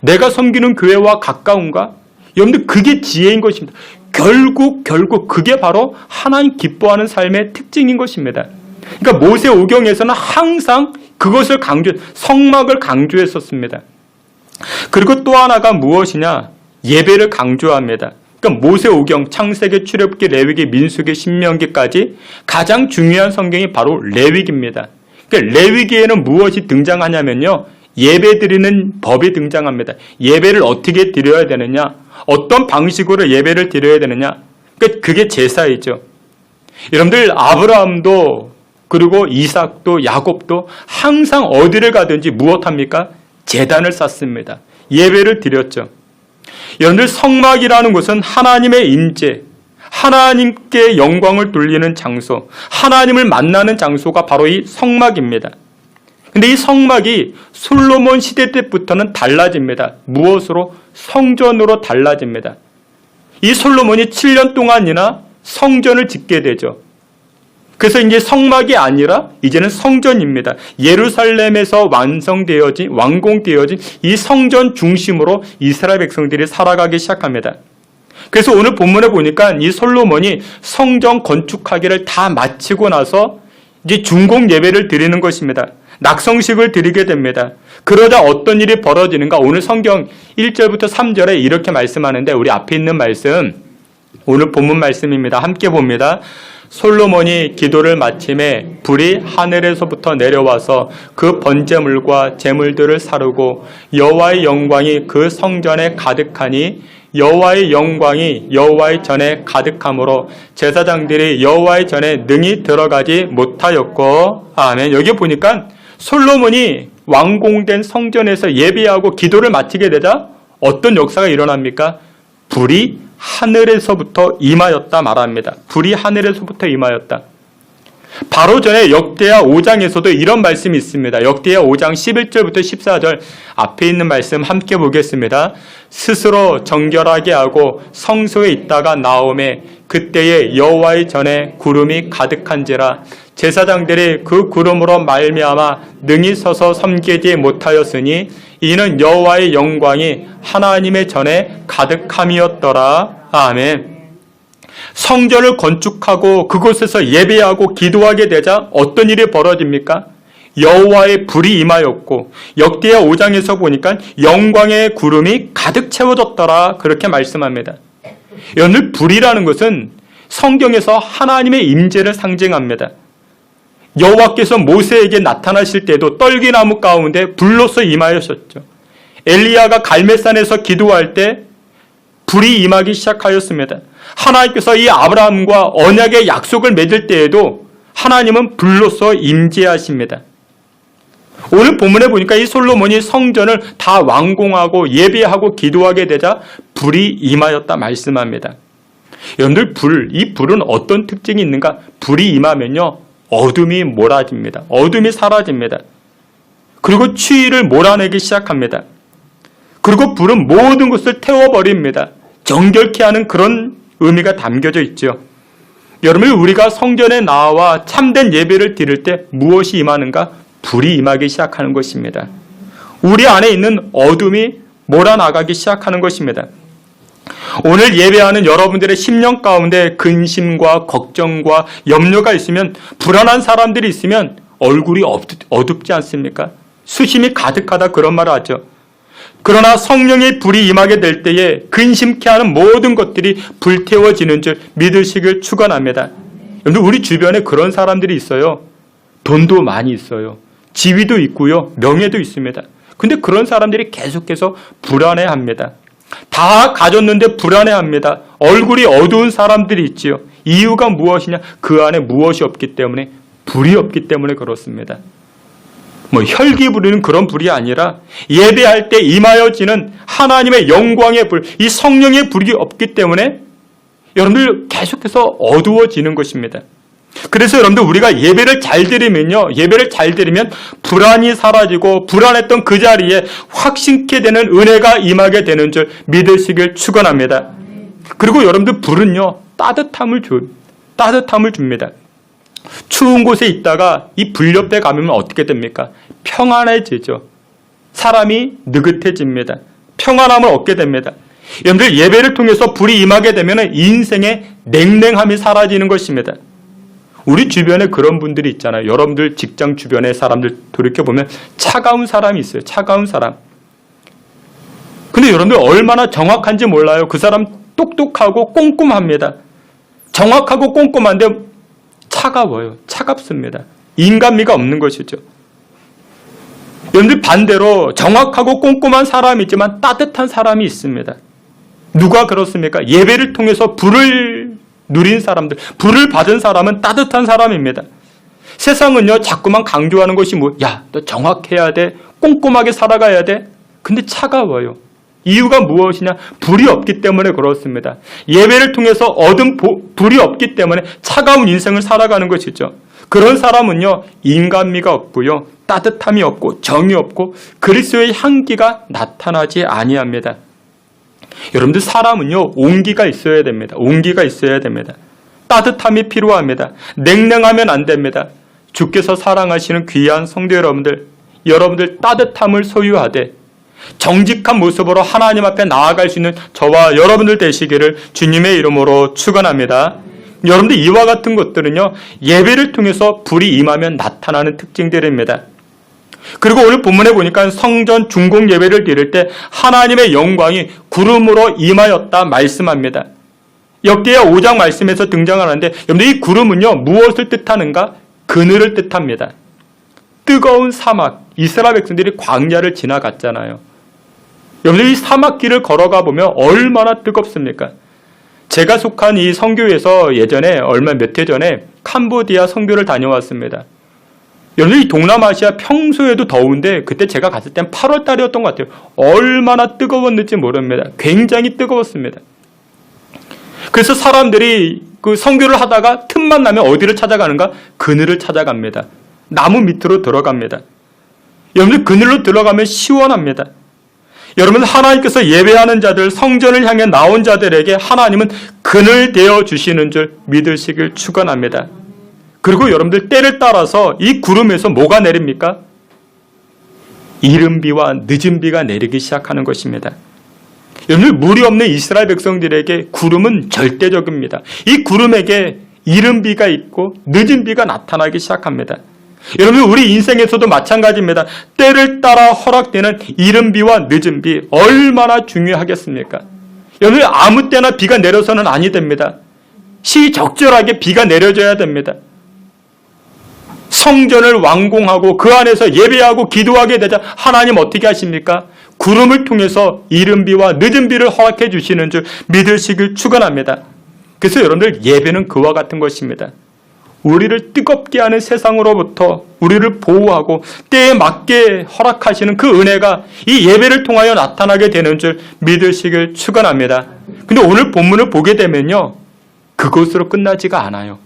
내가 섬기는 교회와 가까운가? 여러분들 그게 지혜인 것입니다. 결국 그게 바로 하나님 기뻐하는 삶의 특징인 것입니다. 그러니까 모세오경에서는 항상 그것을 성막을 강조했었습니다. 그리고 또 하나가 무엇이냐? 예배를 강조합니다. 그러니까 모세오경, 창세기, 출애굽기, 레위기, 민수기, 신명기까지 가장 중요한 성경이 바로 레위기입니다. 그러니까 레위기에는 무엇이 등장하냐면요, 예배 드리는 법이 등장합니다. 예배를 어떻게 드려야 되느냐, 어떤 방식으로 예배를 드려야 되느냐, 그러니까 그게 제사이죠. 여러분들 아브라함도 그리고 이삭도 야곱도 항상 어디를 가든지 무엇합니까? 제단을 쌓습니다. 예배를 드렸죠. 여러분들 성막이라는 것은 하나님의 임재, 하나님께 영광을 돌리는 장소, 하나님을 만나는 장소가 바로 이 성막입니다. 근데 이 성막이 솔로몬 시대 때부터는 달라집니다. 무엇으로? 성전으로 달라집니다. 이 솔로몬이 7년 동안이나 성전을 짓게 되죠. 그래서 이제 성막이 아니라 이제는 성전입니다. 예루살렘에서 완공되어진 이 성전 중심으로 이스라엘 백성들이 살아가기 시작합니다. 그래서 오늘 본문에 보니까 이 솔로몬이 성전 건축하기를 다 마치고 나서 이제 중공 예배를 드리는 것입니다. 낙성식을 드리게 됩니다. 그러자 어떤 일이 벌어지는가? 오늘 성경 1절부터 3절에 이렇게 말씀하는데, 우리 앞에 있는 말씀, 오늘 본문 말씀입니다. 함께 봅니다. 솔로몬이 기도를 마침에 불이 하늘에서부터 내려와서 그 번제물과 제물들을 사르고 여호와의 영광이 그 성전에 가득하니 여호와의 영광이 여호와의 전에 가득함으로 제사장들이 여호와의 전에 능히 들어가지 못하였고. 아멘. 여기 보니까 솔로몬이 완공된 성전에서 예배하고 기도를 마치게 되자 어떤 역사가 일어납니까? 불이 하늘에서부터 임하였다 말합니다. 불이 하늘에서부터 임하였다. 바로 전에 역대하 5장에서도 이런 말씀이 있습니다. 역대하 5장 11절부터 14절 앞에 있는 말씀 함께 보겠습니다. 스스로 정결하게 하고 성소에 있다가 나오매 그때에 여호와의 전에 구름이 가득한지라 제사장들이 그 구름으로 말미암아 능히 서서 섬기지 못하였으니 이는 여호와의 영광이 하나님의 전에 가득함이었더라. 아멘. 성전을 건축하고 그곳에서 예배하고 기도하게 되자 어떤 일이 벌어집니까? 여호와의 불이 임하였고 역대하 5장에서 보니까 영광의 구름이 가득 채워졌더라 그렇게 말씀합니다. 여러분, 불이라는 것은 성경에서 하나님의 임재를 상징합니다. 여호와께서 모세에게 나타나실 때도 떨기나무 가운데 불로서 임하셨죠. 엘리야가 갈멜산에서 기도할 때 불이 임하기 시작하였습니다. 하나님께서 이 아브라함과 언약의 약속을 맺을 때에도 하나님은 불로서 임재하십니다. 오늘 본문에 보니까 이 솔로몬이 성전을 다 완공하고 예배하고 기도하게 되자 불이 임하였다 말씀합니다. 여러분들, 이 불은 어떤 특징이 있는가? 불이 임하면요, 어둠이 몰아집니다. 어둠이 사라집니다. 그리고 추위를 몰아내기 시작합니다. 그리고 불은 모든 것을 태워버립니다. 정결케 하는 그런 의미가 담겨져 있죠. 여러분, 우리가 성전에 나와 참된 예배를 드릴 때 무엇이 임하는가? 불이 임하기 시작하는 것입니다. 우리 안에 있는 어둠이 몰아나가기 시작하는 것입니다. 오늘 예배하는 여러분들의 심령 가운데 근심과 걱정과 염려가 있으면, 불안한 사람들이 있으면 얼굴이 어둡지 않습니까? 수심이 가득하다 그런 말을 하죠. 그러나 성령의 불이 임하게 될 때에 근심케 하는 모든 것들이 불태워지는 줄 믿으시길 축원합니다. 여러분, 우리 주변에 그런 사람들이 있어요. 돈도 많이 있어요. 지위도 있고요. 명예도 있습니다. 근데 그런 사람들이 계속해서 불안해합니다. 다 가졌는데 불안해합니다. 얼굴이 어두운 사람들이 있지요. 이유가 무엇이냐? 그 안에 무엇이 없기 때문에, 불이 없기 때문에 그렇습니다. 혈기 부리는 그런 불이 아니라 예배할 때 임하여지는 하나님의 영광의 불, 이 성령의 불이 없기 때문에 여러분들 계속해서 어두워지는 것입니다. 그래서 여러분들, 우리가 예배를 잘 드리면 불안이 사라지고 불안했던 그 자리에 확신케 되는 은혜가 임하게 되는 줄 믿으시길 축원합니다. 그리고 여러분들, 불은요, 따뜻함을 줍니다. 추운 곳에 있다가 이 불 옆에 가면 어떻게 됩니까? 평안해지죠. 사람이 느긋해집니다. 평안함을 얻게 됩니다. 여러분들, 예배를 통해서 불이 임하게 되면 인생의 냉랭함이 사라지는 것입니다. 우리 주변에 그런 분들이 있잖아요. 여러분들 직장 주변의 사람들 돌이켜보면 차가운 사람이 있어요. 차가운 사람. 근데 여러분들 얼마나 정확한지 몰라요. 그 사람 똑똑하고 꼼꼼합니다. 정확하고 꼼꼼한데 차가워요. 차갑습니다. 인간미가 없는 것이죠. 여러분들, 반대로 정확하고 꼼꼼한 사람이 있지만 따뜻한 사람이 있습니다. 누가 그렇습니까? 예배를 통해서 불을 누린 사람들, 불을 받은 사람은 따뜻한 사람입니다. 세상은요, 자꾸만 강조하는 것이 야, 너 정확해야 돼, 꼼꼼하게 살아가야 돼. 근데 차가워요. 이유가 무엇이냐? 불이 없기 때문에 그렇습니다. 예배를 통해서 얻은 불이 없기 때문에 차가운 인생을 살아가는 것이죠. 그런 사람은요, 인간미가 없고요, 따뜻함이 없고 정이 없고 그리스도의 향기가 나타나지 아니합니다. 여러분들, 사람은요, 온기가 있어야 됩니다. 온기가 있어야 됩니다. 따뜻함이 필요합니다. 냉랭하면 안 됩니다. 주께서 사랑하시는 귀한 성도 여러분들 따뜻함을 소유하되 정직한 모습으로 하나님 앞에 나아갈 수 있는 저와 여러분들 되시기를 주님의 이름으로 축원합니다. 여러분들, 이와 같은 것들은요, 예배를 통해서 불이 임하면 나타나는 특징들입니다. 그리고 오늘 본문에 보니까 성전 중공 예배를 드릴 때 하나님의 영광이 구름으로 임하였다 말씀합니다. 역대하 5장 말씀에서 등장하는데 여러분들 이 구름은요 무엇을 뜻하는가? 그늘을 뜻합니다. 뜨거운 사막, 이스라엘 백성들이 광야를 지나갔잖아요. 여러분들 이 사막길을 걸어가 보면 얼마나 뜨겁습니까? 제가 속한 이 선교에서 예전에 몇 해 전에 캄보디아 선교를 다녀왔습니다. 여러분들 이 동남아시아 평소에도 더운데 그때 제가 갔을 땐 8월 달이었던 것 같아요. 얼마나 뜨거웠는지 모릅니다. 굉장히 뜨거웠습니다. 그래서 사람들이 그 선교를 하다가 틈만 나면 어디를 찾아가는가? 그늘을 찾아갑니다. 나무 밑으로 들어갑니다. 여러분들 그늘로 들어가면 시원합니다. 여러분 하나님께서 예배하는 자들, 성전을 향해 나온 자들에게 하나님은 그늘 되어 주시는 줄 믿으시길 축원합니다. 그리고 여러분들 때를 따라서 이 구름에서 뭐가 내립니까? 이른 비와 늦은 비가 내리기 시작하는 것입니다. 여러분들 물이 없는 이스라엘 백성들에게 구름은 절대적입니다. 이 구름에게 이른 비가 있고 늦은 비가 나타나기 시작합니다. 여러분 우리 인생에서도 마찬가지입니다. 때를 따라 허락되는 이른 비와 늦은 비 얼마나 중요하겠습니까? 여러분 아무 때나 비가 내려서는 아니 됩니다. 시적절하게 비가 내려져야 됩니다. 성전을 완공하고 그 안에서 예배하고 기도하게 되자 하나님 어떻게 하십니까? 구름을 통해서 이른 비와 늦은 비를 허락해 주시는 줄 믿으시길 축원합니다. 그래서 여러분들 예배는 그와 같은 것입니다. 우리를 뜨겁게 하는 세상으로부터 우리를 보호하고 때에 맞게 허락하시는 그 은혜가 이 예배를 통하여 나타나게 되는 줄 믿으시길 축원합니다. 근데 오늘 본문을 보게 되면요. 그것으로 끝나지가 않아요.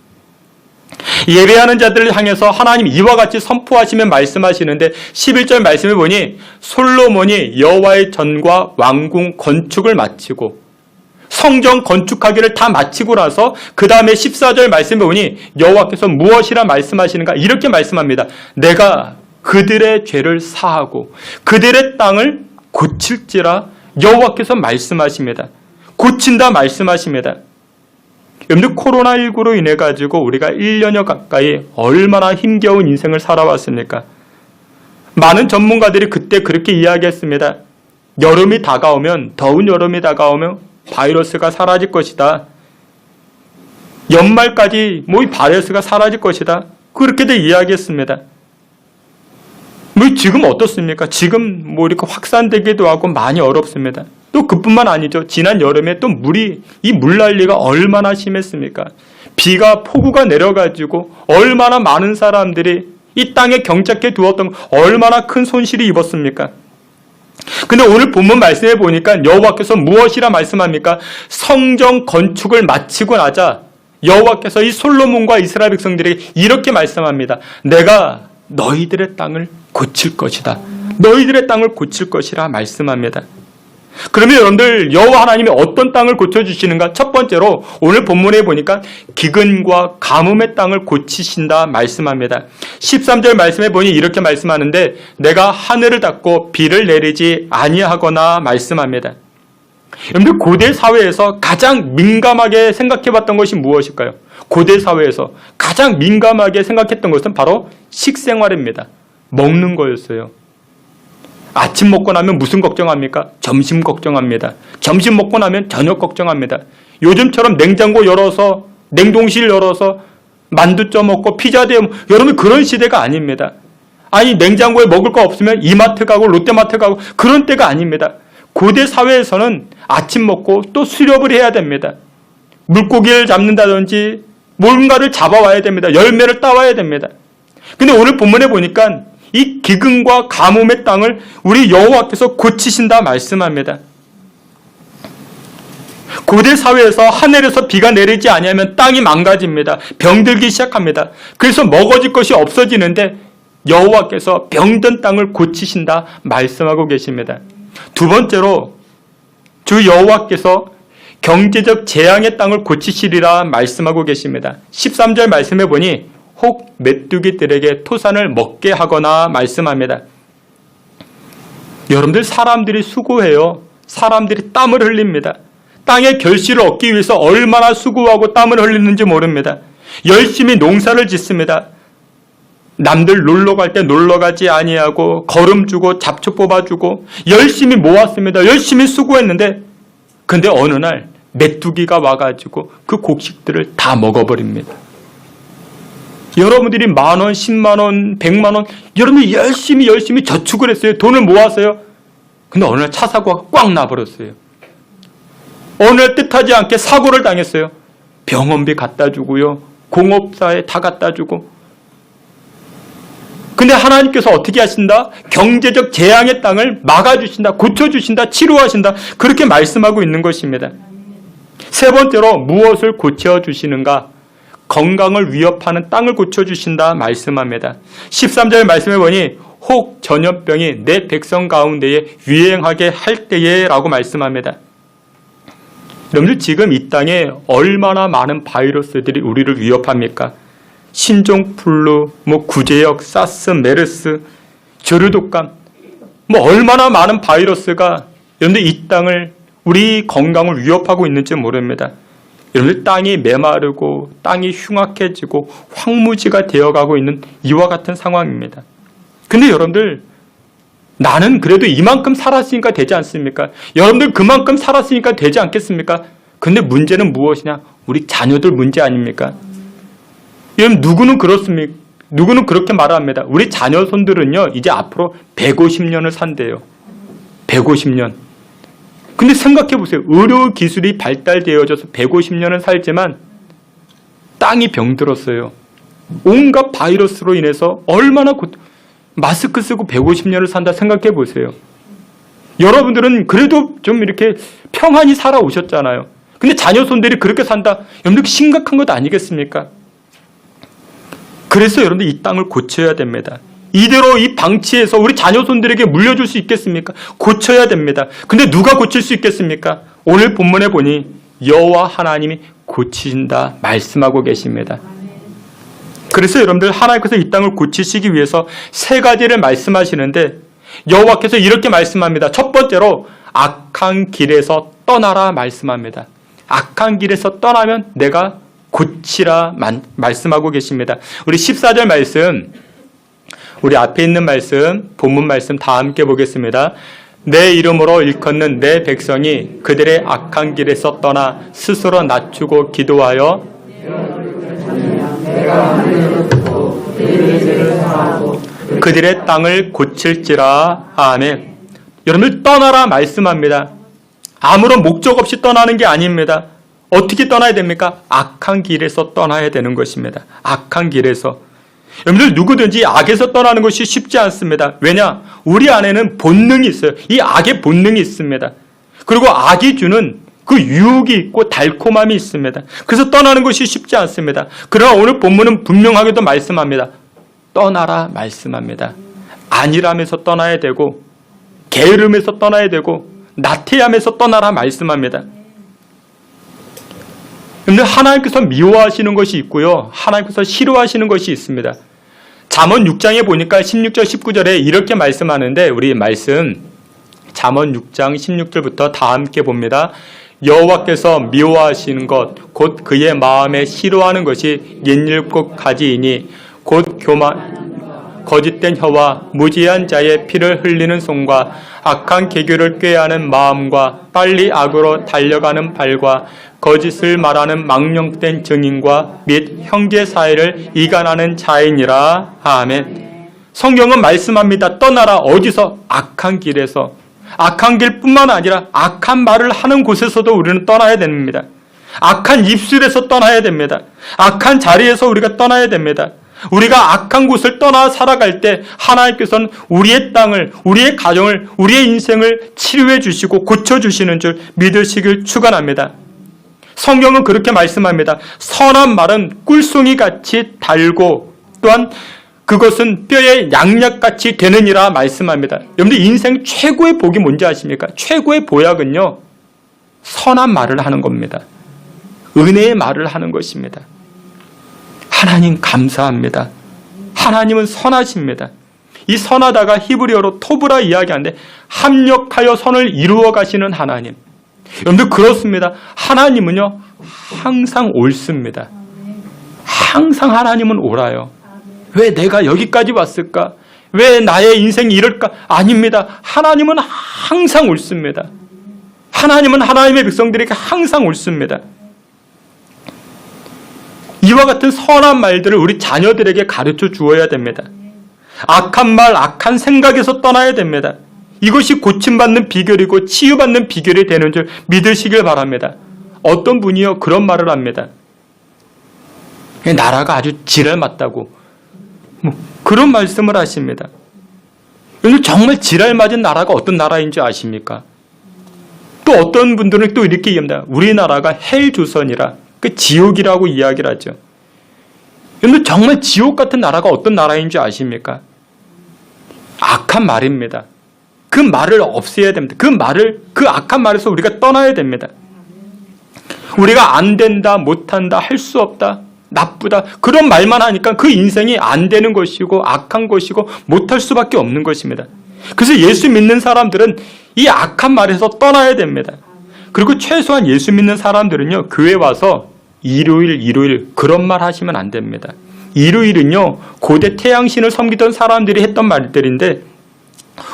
예배하는 자들을 향해서 하나님 이와 같이 선포하시며 말씀하시는데 11절 말씀을 보니 솔로몬이 여호와의 전과 왕궁 건축을 마치고 성전 건축하기를 다 마치고 나서 그 다음에 14절 말씀을 보니 여호와께서 무엇이라 말씀하시는가? 이렇게 말씀합니다. 내가 그들의 죄를 사하고 그들의 땅을 고칠지라 여호와께서 말씀하십니다. 고친다 말씀하십니다. 여러분들 코로나19로 인해 가지고 우리가 1년여 가까이 얼마나 힘겨운 인생을 살아왔습니까? 많은 전문가들이 그때 그렇게 이야기했습니다. 여름이 다가오면 더운 여름이 다가오면 바이러스가 사라질 것이다. 연말까지 이 바이러스가 사라질 것이다. 그렇게들 이야기했습니다. 지금 어떻습니까? 지금 이렇게 확산되기도 하고 많이 어렵습니다. 또 그뿐만 아니죠. 지난 여름에 또 이 물난리가 얼마나 심했습니까? 비가 폭우가 내려가지고 얼마나 많은 사람들이 이 땅에 경작해 두었던 얼마나 큰 손실이 입었습니까? 근데 오늘 본문 말씀해 보니까 여호와께서 무엇이라 말씀합니까? 성전 건축을 마치고 나자 여호와께서 이 솔로몬과 이스라엘 백성들에게 이렇게 말씀합니다. 내가 너희들의 땅을 고칠 것이다. 너희들의 땅을 고칠 것이라 말씀합니다. 그러면 여러분들 여호와 하나님이 어떤 땅을 고쳐주시는가? 첫 번째로 오늘 본문에 보니까 기근과 가뭄의 땅을 고치신다 말씀합니다. 13절 말씀에 보니 이렇게 말씀하는데 내가 하늘을 닫고 비를 내리지 아니하거나 말씀합니다. 여러분들 고대 사회에서 가장 민감하게 생각해봤던 것이 무엇일까요? 고대 사회에서 가장 민감하게 생각했던 것은 바로 식생활입니다. 먹는 거였어요. 아침 먹고 나면 무슨 걱정합니까? 점심 걱정합니다. 점심 먹고 나면 저녁 걱정합니다. 요즘처럼 냉장고 열어서 냉동실 열어서 만두 쪄 먹고 피자 대 여러분 그런 시대가 아닙니다. 아니 냉장고에 먹을 거 없으면 이마트 가고 롯데마트 가고 그런 때가 아닙니다. 고대 사회에서는 아침 먹고 또 수렵을 해야 됩니다. 물고기를 잡는다든지 뭔가를 잡아와야 됩니다. 열매를 따와야 됩니다. 근데 오늘 본문에 보니까 이 기근과 가뭄의 땅을 우리 여호와께서 고치신다 말씀합니다. 고대 사회에서 하늘에서 비가 내리지 아니하면 땅이 망가집니다. 병들기 시작합니다. 그래서 먹어질 것이 없어지는데 여호와께서 병든 땅을 고치신다 말씀하고 계십니다. 두 번째로 주 여호와께서 경제적 재앙의 땅을 고치시리라 말씀하고 계십니다. 13절 말씀해 보니 혹 메뚜기들에게 토산을 먹게 하거나 말씀합니다. 여러분들 사람들이 수고해요. 사람들이 땀을 흘립니다. 땅의 결실을 얻기 위해서 얼마나 수고하고 땀을 흘리는지 모릅니다. 열심히 농사를 짓습니다. 남들 놀러 갈 때 놀러 가지 아니하고 거름 주고 잡초 뽑아주고 열심히 모았습니다. 열심히 수고했는데 근데 어느 날 메뚜기가 와가지고 그 곡식들을 다 먹어버립니다. 여러분들이 10,000원, 100,000원, 100만 원 여러분들이 열심히 저축을 했어요. 돈을 모았어요. 근데 어느 날 차 사고가 꽉 나버렸어요. 어느 날 뜻하지 않게 사고를 당했어요. 병원비 갖다 주고요. 공업사에 다 갖다 주고. 근데 하나님께서 어떻게 하신다? 경제적 재앙의 땅을 막아주신다. 고쳐주신다. 치료하신다. 그렇게 말씀하고 있는 것입니다. 세 번째로 무엇을 고쳐주시는가? 건강을 위협하는 땅을 고쳐주신다 말씀합니다. 13절 말씀해 보니 혹 전염병이 내 백성 가운데에 유행하게 할 때에 라고 말씀합니다. 여러분들 지금 이 땅에 얼마나 많은 바이러스들이 우리를 위협합니까? 신종플루, 구제역, 사스, 메르스, 조류독감, 얼마나 많은 바이러스가 여러분들 이 땅을 우리 건강을 위협하고 있는지 모릅니다. 여러분들 땅이 메마르고 땅이 흉악해지고 황무지가 되어가고 있는 이와 같은 상황입니다. 근데 여러분들 나는 그래도 이만큼 살았으니까 되지 않습니까? 여러분들 그만큼 살았으니까 되지 않겠습니까? 근데 문제는 무엇이냐? 우리 자녀들 문제 아닙니까? 여러분 누구는 그렇습니까? 누구는 그렇게 말합니다. 우리 자녀손들은요 이제 앞으로 150년을 산대요. 150년. 근데 생각해 보세요. 의료기술이 발달되어져서 150년을 살지만 땅이 병들었어요. 온갖 바이러스로 인해서 얼마나 마스크 쓰고 150년을 산다 생각해 보세요. 여러분들은 그래도 좀 이렇게 평안히 살아오셨잖아요. 근데 자녀손들이 그렇게 산다. 여러분들 심각한 것 아니겠습니까? 그래서 여러분들 이 땅을 고쳐야 됩니다. 이대로 이 방치해서 우리 자녀손들에게 물려줄 수 있겠습니까? 고쳐야 됩니다. 근데 누가 고칠 수 있겠습니까? 오늘 본문에 보니 여호와 하나님이 고치신다 말씀하고 계십니다. 그래서 여러분들 하나님께서 이 땅을 고치시기 위해서 세 가지를 말씀하시는데 여호와께서 이렇게 말씀합니다. 첫 번째로 악한 길에서 떠나라 말씀합니다. 악한 길에서 떠나면 내가 고치라 말씀하고 계십니다. 우리 14절 말씀, 우리 앞에 있는 말씀, 본문 말씀 다 함께 보겠습니다. 내 이름으로 일컫는 내 백성이 그들의 악한 길에서 떠나 스스로 낮추고 기도하여 그들의 땅을 고칠지라. 아멘. 여러분들 떠나라 말씀합니다. 아무런 목적 없이 떠나는 게 아닙니다. 어떻게 떠나야 됩니까? 악한 길에서 떠나야 되는 것입니다. 악한 길에서. 여러분들 누구든지 악에서 떠나는 것이 쉽지 않습니다. 왜냐? 우리 안에는 본능이 있어요. 이 악의 본능이 있습니다. 그리고 악이 주는 그 유혹이 있고 달콤함이 있습니다. 그래서 떠나는 것이 쉽지 않습니다. 그러나 오늘 본문은 분명하게도 말씀합니다. 떠나라 말씀합니다. 안일함에서 떠나야 되고 게으름에서 떠나야 되고 나태함에서 떠나라 말씀합니다. 그런데 하나님께서 미워하시는 것이 있고요. 하나님께서 싫어하시는 것이 있습니다. 잠언 6장에 보니까 16절 19절에 이렇게 말씀하는데 우리 말씀 잠언 6장 16절부터 다 함께 봅니다. 여호와께서 미워하시는 것 곧 그의 마음에 싫어하는 것이 옛일곱 가지이니 곧 교만 거짓된 혀와 무지한 자의 피를 흘리는 손과 악한 계교를 꾀하는 마음과 빨리 악으로 달려가는 발과 거짓을 말하는 망령된 증인과 및 형제 사이를 이간하는 자이니라. 아멘. 성경은 말씀합니다. 떠나라. 어디서? 악한 길에서. 악한 길뿐만 아니라 악한 말을 하는 곳에서도 우리는 떠나야 됩니다. 악한 입술에서 떠나야 됩니다. 악한 자리에서 우리가 떠나야 됩니다. 우리가 악한 곳을 떠나 살아갈 때 하나님께서는 우리의 땅을, 우리의 가정을, 우리의 인생을 치료해 주시고 고쳐주시는 줄 믿으시길 축원합니다. 성경은 그렇게 말씀합니다. 선한 말은 꿀송이같이 달고 또한 그것은 뼈에 양약같이 되느니라 말씀합니다. 여러분들 인생 최고의 복이 뭔지 아십니까? 최고의 보약은요. 선한 말을 하는 겁니다. 은혜의 말을 하는 것입니다. 하나님 감사합니다. 하나님은 선하십니다. 이 선하다가 히브리어로 토브라 이야기하는데 합력하여 선을 이루어 가시는 하나님. 여러분들 그렇습니다. 하나님은요 항상 옳습니다. 항상 하나님은 옳아요. 왜 내가 여기까지 왔을까? 왜 나의 인생이 이럴까? 아닙니다. 하나님은 항상 옳습니다. 하나님은 하나님의 백성들에게 항상 옳습니다. 이와 같은 선한 말들을 우리 자녀들에게 가르쳐 주어야 됩니다. 악한 말, 악한 생각에서 떠나야 됩니다. 이것이 고침받는 비결이고 치유받는 비결이 되는 줄 믿으시길 바랍니다. 어떤 분이요 그런 말을 합니다. 나라가 아주 지랄 맞다고 그런 말씀을 하십니다. 여러분 정말 지랄 맞은 나라가 어떤 나라인 줄 아십니까? 또 어떤 분들은 또 이렇게 얘기합니다. 우리나라가 헬조선이라 그 지옥이라고 이야기를 하죠. 여러분 정말 지옥 같은 나라가 어떤 나라인 줄 아십니까? 악한 말입니다. 그 말을 없애야 됩니다. 그 악한 말에서 우리가 떠나야 됩니다. 우리가 안 된다, 못한다, 할 수 없다, 나쁘다 그런 말만 하니까 그 인생이 안 되는 것이고 악한 것이고 못할 수밖에 없는 것입니다. 그래서 예수 믿는 사람들은 이 악한 말에서 떠나야 됩니다. 그리고 최소한 예수 믿는 사람들은요 교회 와서 일요일 그런 말 하시면 안 됩니다. 일요일은요 고대 태양신을 섬기던 사람들이 했던 말들인데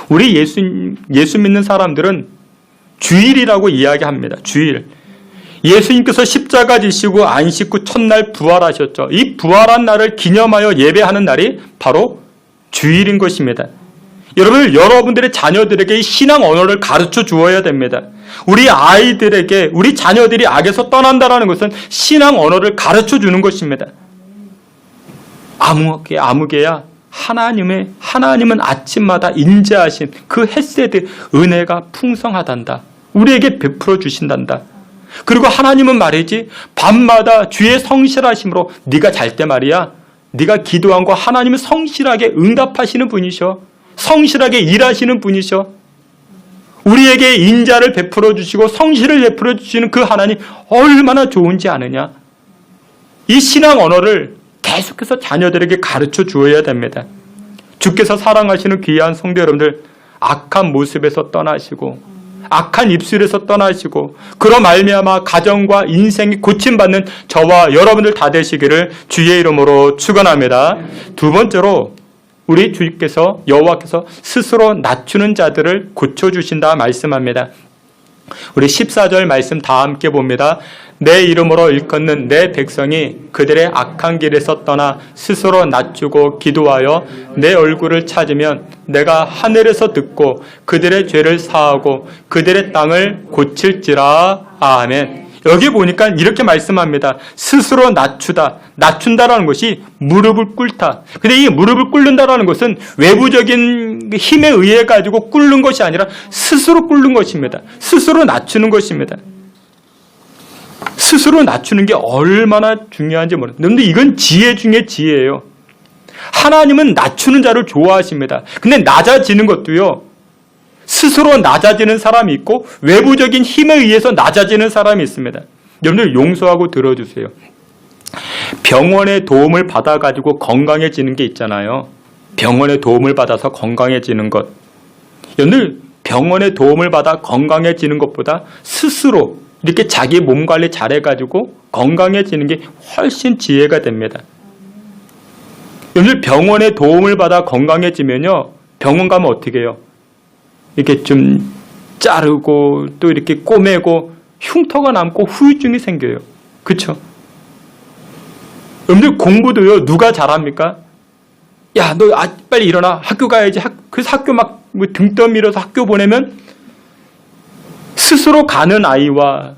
우리 예수 믿는 사람들은 주일이라고 이야기합니다. 주일. 예수님께서 십자가 지시고 안식 후 첫날 부활하셨죠. 이 부활한 날을 기념하여 예배하는 날이 바로 주일인 것입니다. 여러분들의 자녀들에게 이 신앙 언어를 가르쳐 주어야 됩니다. 우리 아이들에게 우리 자녀들이 악에서 떠난다는 것은 신앙 언어를 가르쳐 주는 것입니다. 아무개야 하나님은 아침마다 인자하신 그 햇새의 은혜가 풍성하단다. 우리에게 베풀어 주신단다. 그리고 하나님은 말이지 밤마다 주의 성실하심으로 네가 잘 때 말이야 네가 기도한 거 하나님은 성실하게 응답하시는 분이셔. 성실하게 일하시는 분이셔. 우리에게 인자를 베풀어 주시고 성실을 베풀어 주시는 그 하나님 얼마나 좋은지 아느냐. 이 신앙 언어를 계속해서 자녀들에게 가르쳐 주어야 됩니다. 주께서 사랑하시는 귀한 성도 여러분들 악한 모습에서 떠나시고 악한 입술에서 떠나시고 그로 말미암아 가정과 인생이 고침받는 저와 여러분들 다 되시기를 주의 이름으로 축원합니다. 두 번째로 우리 주께서 여호와께서 스스로 낮추는 자들을 고쳐주신다 말씀합니다. 우리 14절 말씀 다 함께 봅니다. 내 이름으로 일컫는 내 백성이 그들의 악한 길에서 떠나 스스로 낮추고 기도하여 내 얼굴을 찾으면 내가 하늘에서 듣고 그들의 죄를 사하고 그들의 땅을 고칠지라. 아멘. 여기 보니까 이렇게 말씀합니다. 스스로 낮춘다라는 것이 무릎을 꿇다. 근데 이 무릎을 꿇는다라는 것은 외부적인 힘에 의해 가지고 꿇는 것이 아니라 스스로 꿇는 것입니다. 스스로 낮추는 것입니다. 스스로 낮추는 게 얼마나 중요한지 모릅니다. 그런데 이건 지혜 중에 지혜예요. 하나님은 낮추는 자를 좋아하십니다. 근데 낮아지는 것도요. 스스로 낮아지는 사람이 있고 외부적인 힘에 의해서 낮아지는 사람이 있습니다. 여러분들 용서하고 들어주세요. 병원의 도움을 받아가지고 건강해지는 게 있잖아요. 병원의 도움을 받아서 건강해지는 것. 여러분들 병원의 도움을 받아 건강해지는 것보다 스스로 이렇게 자기 몸 관리 잘해가지고 건강해지는 게 훨씬 지혜가 됩니다. 여러분들 병원의 도움을 받아 건강해지면요. 병원 가면 어떻게 해요? 이렇게 좀 자르고 또 이렇게 꼬매고 흉터가 남고 후유증이 생겨요. 그렇죠? 여러분들 공부도요. 누가 잘합니까? 야, 너 빨리 일어나. 학교 가야지. 그래서 학교 막 등 떠밀어서 학교 보내면 스스로 가는 아이와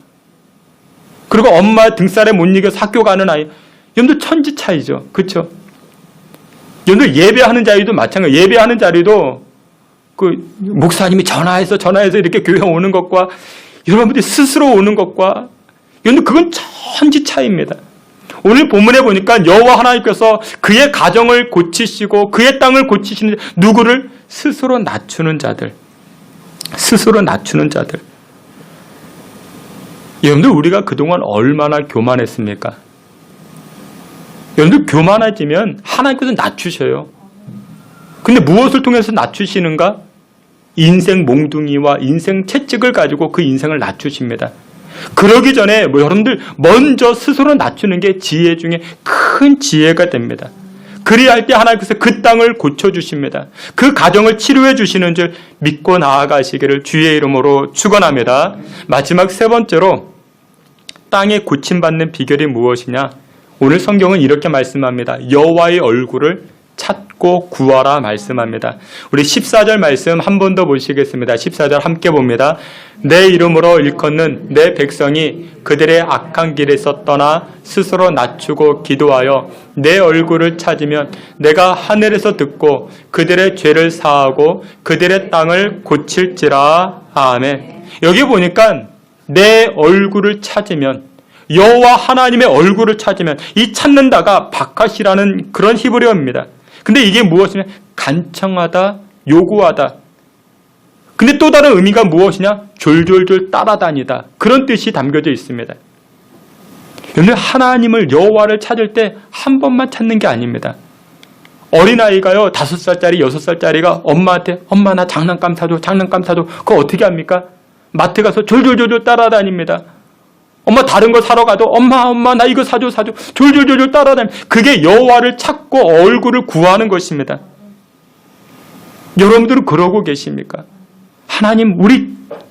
그리고 엄마 등살에 못 이겨서 학교 가는 아이. 여러분들 천지 차이죠. 그렇죠? 여러분들 예배하는 자리도 마찬가지예요. 예배하는 자리도 그 목사님이 전화해서 이렇게 교회 오는 것과 여러분들이 스스로 오는 것과 여러분 그건 천지 차이입니다. 오늘 본문에 보니까 여호와 하나님께서 그의 가정을 고치시고 그의 땅을 고치시는 누구를? 스스로 낮추는 자들. 스스로 낮추는 자들. 여러분들 우리가 그동안 얼마나 교만했습니까? 여러분들 교만해지면 하나님께서 낮추셔요. 근데 무엇을 통해서 낮추시는가? 인생 몽둥이와 인생 채찍을 가지고 그 인생을 낮추십니다. 그러기 전에 여러분들 먼저 스스로 낮추는 게 지혜 중에 큰 지혜가 됩니다. 그리할 때 하나님께서 그 땅을 고쳐주십니다. 그 가정을 치료해 주시는 줄 믿고 나아가시기를 주의 이름으로 축원합니다. 마지막 세 번째로 땅에 고침받는 비결이 무엇이냐? 오늘 성경은 이렇게 말씀합니다. 여호와의 얼굴을 찾고 구하라 말씀합니다. 우리 14절 말씀 한 번 더 보시겠습니다. 14절 함께 봅니다. 내 이름으로 일컫는 내 백성이 그들의 악한 길에서 떠나 스스로 낮추고 기도하여 내 얼굴을 찾으면 내가 하늘에서 듣고 그들의 죄를 사하고 그들의 땅을 고칠지라. 아멘. 여기 보니까 내 얼굴을 찾으면, 여호와 하나님의 얼굴을 찾으면, 이 찾는다가 바카시라는 그런 히브리어입니다. 근데 이게 무엇이냐? 간청하다, 요구하다. 근데 또 다른 의미가 무엇이냐? 졸졸졸 따라다니다. 그런 뜻이 담겨져 있습니다. 여러분, 하나님을, 여호와를 찾을 때 한 번만 찾는 게 아닙니다. 어린아이가요, 5살짜리, 6살짜리가 엄마한테 엄마 나 장난감 사줘, 장난감 사줘. 그거 어떻게 합니까? 마트 가서 졸졸졸졸 따라다닙니다. 엄마 다른 거 사러 가도 엄마 나 이거 사줘 졸졸졸졸 따라다닙니다. 그게 여호와를 찾고 얼굴을 구하는 것입니다. 여러분들은 그러고 계십니까? 하나님, 우리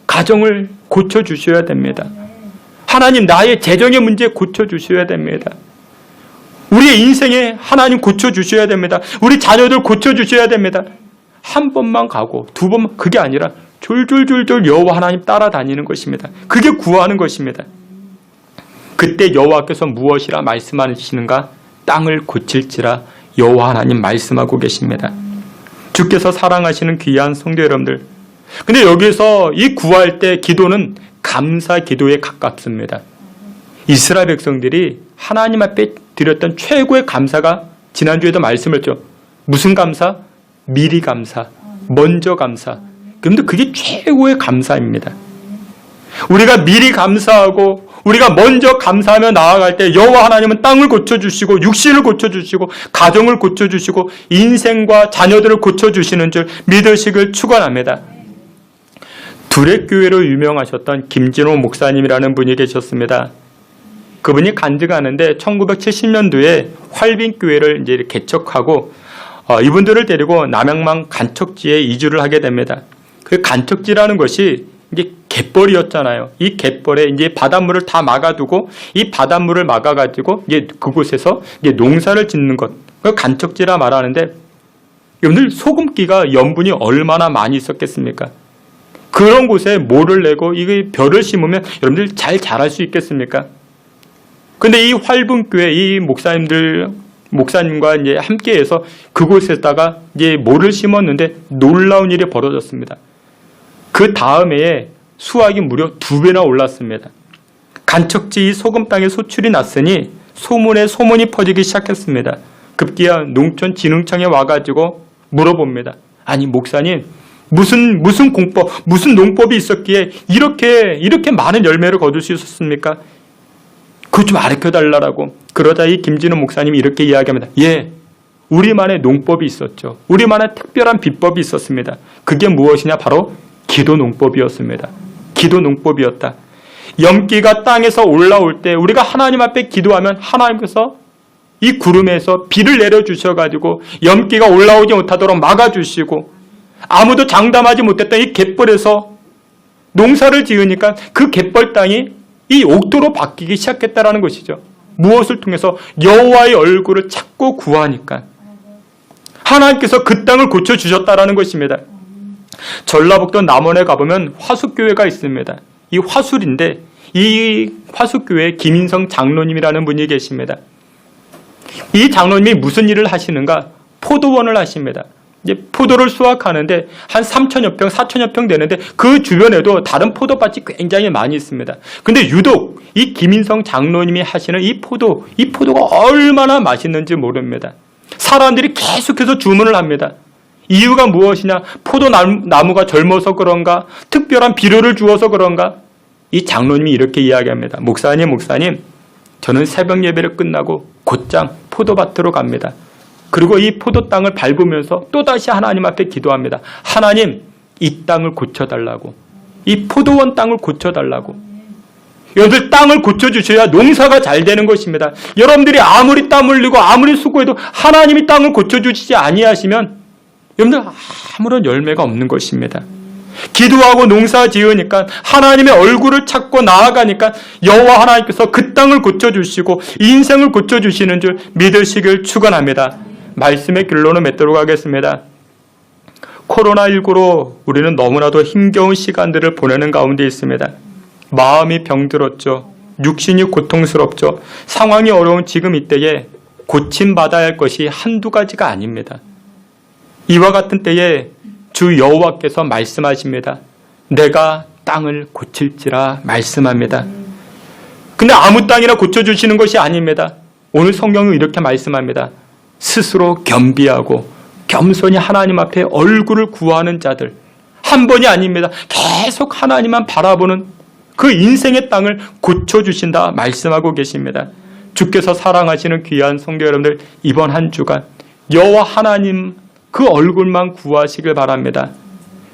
가정을 고쳐주셔야 됩니다. 하나님, 나의 재정의 문제 고쳐주셔야 됩니다. 우리의 인생에 하나님 고쳐주셔야 됩니다. 우리 자녀들 고쳐주셔야 됩니다. 한 번만 가고 두 번만, 그게 아니라 졸졸졸졸 여호와 하나님 따라다니는 것입니다. 그게 구하는 것입니다. 그때 여호와께서 무엇이라 말씀하시는가? 땅을 고칠지라 여호와 하나님 말씀하고 계십니다. 주께서 사랑하시는 귀한 성도 여러분들, 근데 여기서 이 구할 때 기도는 감사 기도에 가깝습니다. 이스라엘 백성들이 하나님 앞에 드렸던 최고의 감사가 지난주에도 말씀했죠. 무슨 감사? 미리 감사, 먼저 감사. 그런데 그게 최고의 감사입니다. 우리가 미리 감사하고 우리가 먼저 감사하며 나아갈 때 여호와 하나님은 땅을 고쳐주시고 육신을 고쳐주시고 가정을 고쳐주시고 인생과 자녀들을 고쳐주시는 줄 믿으시길 축원합니다. 두렛교회로 유명하셨던 김진호 목사님이라는 분이 계셨습니다. 그분이 간증하는데 1970년도에 활빈교회를 이제 개척하고 이분들을 데리고 남양만 간척지에 이주를 하게 됩니다. 그 간척지라는 것이 이게 갯벌이었잖아요. 이 갯벌에 이제 바닷물을 다 막아두고 이 바닷물을 막아가지고 이제 그곳에서 이제 농사를 짓는 것, 그 간척지라 말하는데, 여러분들 소금기가 염분이 얼마나 많이 있었겠습니까? 그런 곳에 모를 내고 이게 벼를 심으면 여러분들 잘 자랄 수 있겠습니까? 근데 이 활분교회 이 목사님과 이제 함께해서 그곳에다가 이제 모를 심었는데 놀라운 일이 벌어졌습니다. 그 다음에 수확이 무려 2배나 올랐습니다. 간척지 이 소금 땅에 소출이 났으니 소문에 소문이 퍼지기 시작했습니다. 급기야 농촌진흥청에 와가지고 물어봅니다. 아니 목사님, 무슨 공법, 무슨 농법이 있었기에 이렇게 많은 열매를 거둘 수 있었습니까? 그거 좀 가르쳐달라고. 그러자 이 김진우 목사님이 이렇게 이야기합니다. 예, 우리만의 농법이 있었죠. 우리만의 특별한 비법이 있었습니다. 그게 무엇이냐? 바로 기도 농법이었습니다. 기도 농법이었다. 염기가 땅에서 올라올 때 우리가 하나님 앞에 기도하면 하나님께서 이 구름에서 비를 내려주셔가지고 염기가 올라오지 못하도록 막아주시고, 아무도 장담하지 못했던 이 갯벌에서 농사를 지으니까 그 갯벌 땅이 이 옥토로 바뀌기 시작했다라는 것이죠. 무엇을 통해서? 여호와의 얼굴을 찾고 구하니까 하나님께서 그 땅을 고쳐주셨다라는 것입니다. 전라북도 남원에 가보면 화숫교회가 있습니다. 이 화술인데 이 화숫교회에 김인성 장로님이라는 분이 계십니다. 이 장로님이 무슨 일을 하시는가? 포도원을 하십니다. 이제 포도를 수확하는데 한 3,000여 평, 4,000여 평 되는데 그 주변에도 다른 포도밭이 굉장히 많이 있습니다. 근데 유독 이 김인성 장로님이 하시는 이 포도가 얼마나 맛있는지 모릅니다. 사람들이 계속해서 주문을 합니다. 이유가 무엇이냐? 포도나무가 젊어서 그런가? 특별한 비료를 주어서 그런가? 이 장로님이 이렇게 이야기합니다. 목사님, 저는 새벽 예배를 끝나고 곧장 포도밭으로 갑니다. 그리고 이 포도 땅을 밟으면서 또다시 하나님 앞에 기도합니다. 하나님, 이 땅을 고쳐달라고. 이 포도원 땅을 고쳐달라고. 여러분들 땅을 고쳐주셔야 농사가 잘 되는 것입니다. 여러분들이 아무리 땀 흘리고 아무리 수고해도 하나님이 땅을 고쳐주시지 아니하시면 여러분들 아무런 열매가 없는 것입니다. 기도하고 농사 지으니까 하나님의 얼굴을 찾고 나아가니까 여호와 하나님께서 그 땅을 고쳐주시고 인생을 고쳐주시는 줄 믿으시길 축원합니다. 말씀의 결론을 맺도록 하겠습니다. 코로나19로 우리는 너무나도 힘겨운 시간들을 보내는 가운데 있습니다. 마음이 병들었죠. 육신이 고통스럽죠. 상황이 어려운 지금 이때에 고침받아야 할 것이 한두 가지가 아닙니다. 이와 같은 때에 주 여호와께서 말씀하십니다. 내가 땅을 고칠지라 말씀합니다. 근데 아무 땅이나 고쳐주시는 것이 아닙니다. 오늘 성경은 이렇게 말씀합니다. 스스로 겸비하고 겸손히 하나님 앞에 얼굴을 구하는 자들, 한 번이 아닙니다. 계속 하나님만 바라보는 그 인생의 땅을 고쳐주신다 말씀하고 계십니다. 주께서 사랑하시는 귀한 성도 여러분들, 이번 한 주간 여호와 하나님 그 얼굴만 구하시길 바랍니다.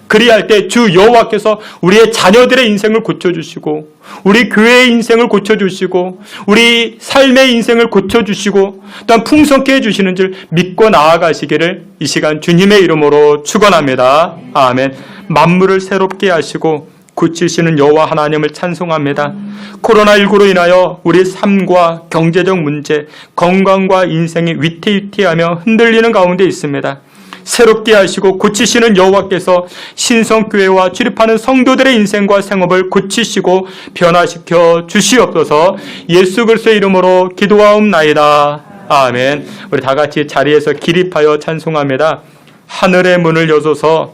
그리할 때 주 여호와께서 우리의 자녀들의 인생을 고쳐주시고 우리 교회의 인생을 고쳐주시고 우리 삶의 인생을 고쳐주시고 또한 풍성케 해주시는 줄 믿고 나아가시기를 이 시간 주님의 이름으로 축원합니다. 아멘. 만물을 새롭게 하시고 고치시는 여호와 하나님을 찬송합니다. 코로나19로 인하여 우리 삶과 경제적 문제, 건강과 인생이 위태위태하며 흔들리는 가운데 있습니다. 새롭게 하시고 고치시는 여호와께서 신성교회와 출입하는 성도들의 인생과 생업을 고치시고 변화시켜 주시옵소서. 예수 그리스도의 이름으로 기도하옵나이다. 아멘. 우리 다 같이 자리에서 기립하여 찬송합니다. 하늘의 문을 여소서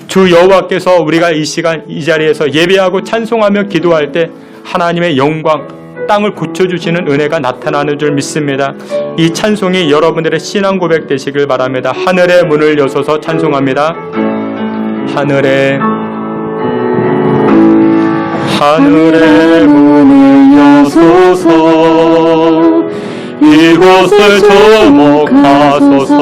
주 여호와께서 우리가 이 시간 이 자리에서 예배하고 찬송하며 기도할 때 하나님의 영광, 땅을 고쳐주시는 은혜가 나타나는 줄 믿습니다. 이 찬송이 여러분들의 신앙 고백 되시길 바랍니다. 하늘의 문을 여소서 찬송합니다. 하늘의 문을 여소서 이곳을 주목하소서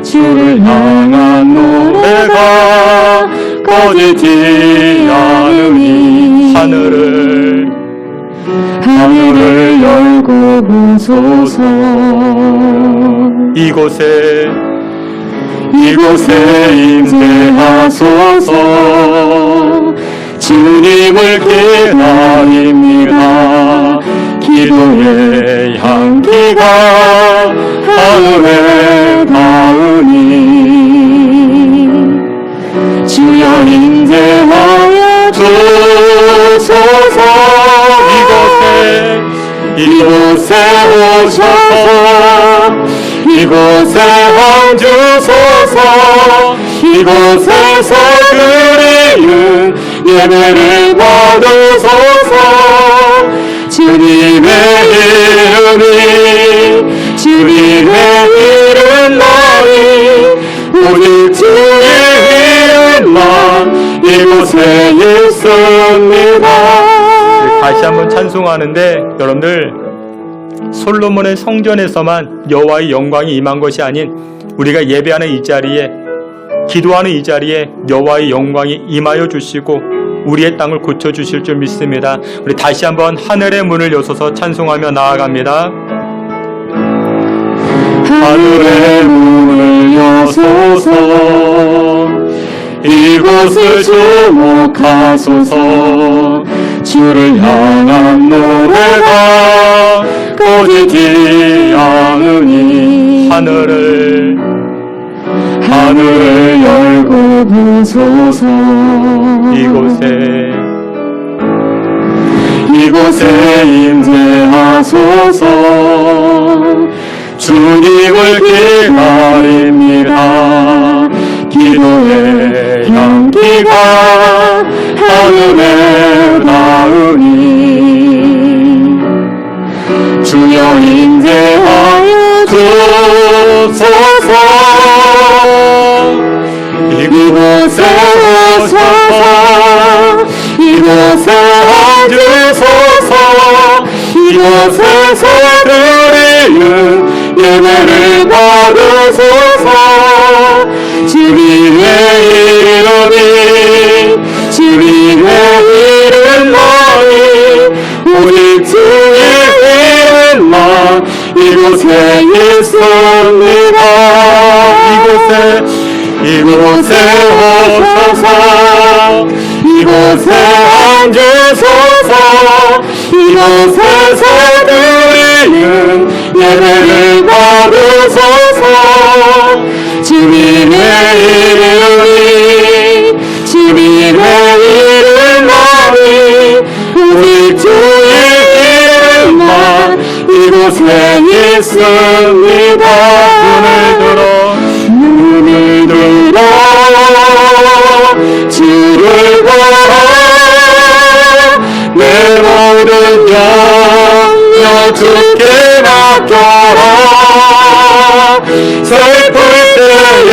주를 향한 노래가 꺼지지 않으니 하늘을 열고 보소서 이곳에 임재하소서 주님을 기다립니다. 기도의 향기가 하늘에 닿으니 주여 임재하여 주소서 이곳에 오셔서 이곳에 앉으소서 이곳에서 드리는 예배를 받으소서 주님의 이름만이 오직 주의 이름만 이곳에 있습니다. 다시 한번 찬송하는데 여러분들 솔로몬의 성전에서만 여호와의 영광이 임한 것이 아닌 우리가 예배하는 이 자리에 기도하는 이 자리에 여호와의 영광이 임하여 주시고 우리의 땅을 고쳐주실 줄 믿습니다. 우리 다시 한번 하늘의 문을 여소서 찬송하며 나아갑니다. 하늘의 문을 여소서 이곳을 주목하소서 주를 향한 노래가 꺼지지 않으니 하늘을 열고 보소서 이곳에 임재하소서 주님을 기다립니다. 기도의 향기가 하늘에 닿으니 주여 임재하여 주소서 이곳에 오셔서 이곳에 앉으소서 이곳에서 드리는 예배를 받으소서 주님의 이름만이 이곳에 있습니다. 이곳에 오셔서 이곳에 앉으소서. 이곳에서 드리는 예배를 받으소서. 주님의 이름만이 오직 주의 이름만 이곳에 있습니다. 눈을 들어 주를 보라. 내 모든 염려 주께 맡겨라. 슬플 때에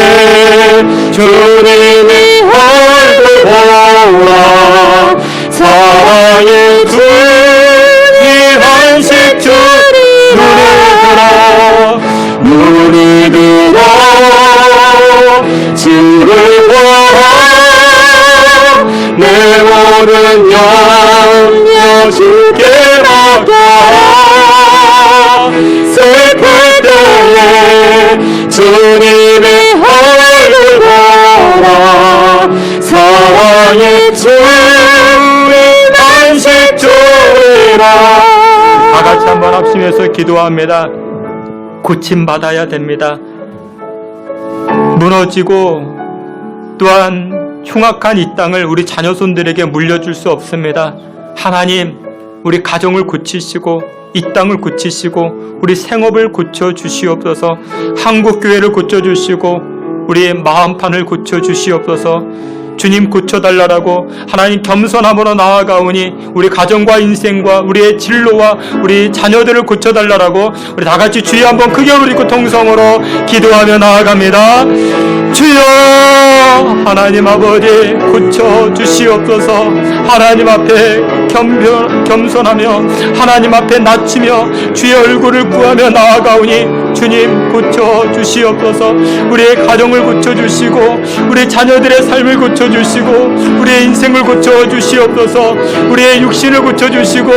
주님이 얼굴 보라. 사랑의 주님 한식 주리. 눈이 들어 주를 보라. 내 모든 염려 주께 맡겨라. 슬플 때에 주님의 얼굴 보라. 사랑의 주님 안식 주리라. 다 같이 한번 합심해서 기도합니다. 고침받아야 됩니다. 무너지고 또한 흉악한 이 땅을 우리 자녀손들에게 물려줄 수 없습니다. 하나님, 우리 가정을 고치시고 이 땅을 고치시고 우리 생업을 고쳐주시옵소서. 한국교회를 고쳐주시고 우리의 마음판을 고쳐주시옵소서. 주님 고쳐달라고 하나님 겸손함으로 나아가오니 우리 가정과 인생과 우리의 진로와 우리 자녀들을 고쳐달라고 우리 다같이 주여 한번 크게 부르고 통성으로 기도하며 나아갑니다. 주여 하나님 아버지 고쳐주시옵소서. 하나님 앞에 겸손하며 하나님 앞에 낮추며 주의 얼굴을 구하며 나아가오니 주님 고쳐주시옵소서. 우리의 가정을 고쳐주시고 우리 자녀들의 삶을 고쳐주시고 우리의 인생을 고쳐주시옵소서. 우리의 육신을 고쳐주시고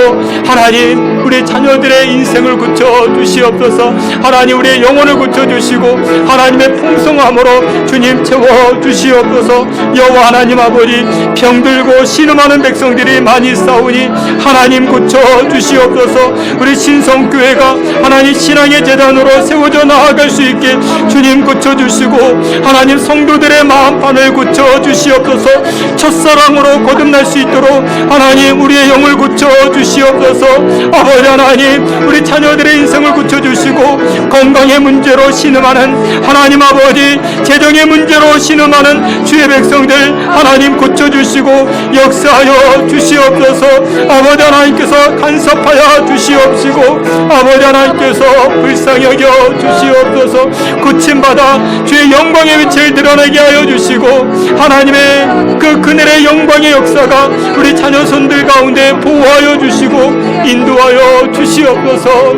하나님 우리 자녀들의 인생을 고쳐주시옵소서. 하나님 우리의 영혼을 고쳐주시고 하나님의 풍성함으로 주님 채워주시옵소서. 여호와 하나님 아버지 병들고 신음하는 백성들이 많이 싸우니 하나님 고쳐주시옵소서. 우리 신성교회가 하나님 신앙의 재단으로 세워져 나아갈 수 있게 주님 고쳐주시고 하나님 성도들의 마음판을 고쳐주시옵소서. 첫사랑으로 거듭날 수 있도록 하나님 우리의 영을 고쳐주시옵소서. 아버지 하나님 우리 자녀들의 인생을 고쳐주시고 건강의 문제로 신음하는 하나님 아버지 재정의 문제로 신음하는 주의 백성들 하나님 고쳐주시고 역사하여 주시옵소서. 아버지 하나님께서 간섭하여 주시옵시고 아버지 하나님께서 불쌍히 여겨 주시옵소서. 고침받아 주의 영광의 위치를 드러내게 하여 주시고 하나님의 그 그늘의 영광의 역사가 우리 자녀손들 가운데 보호하여 주시고 인도하여 주시옵소서.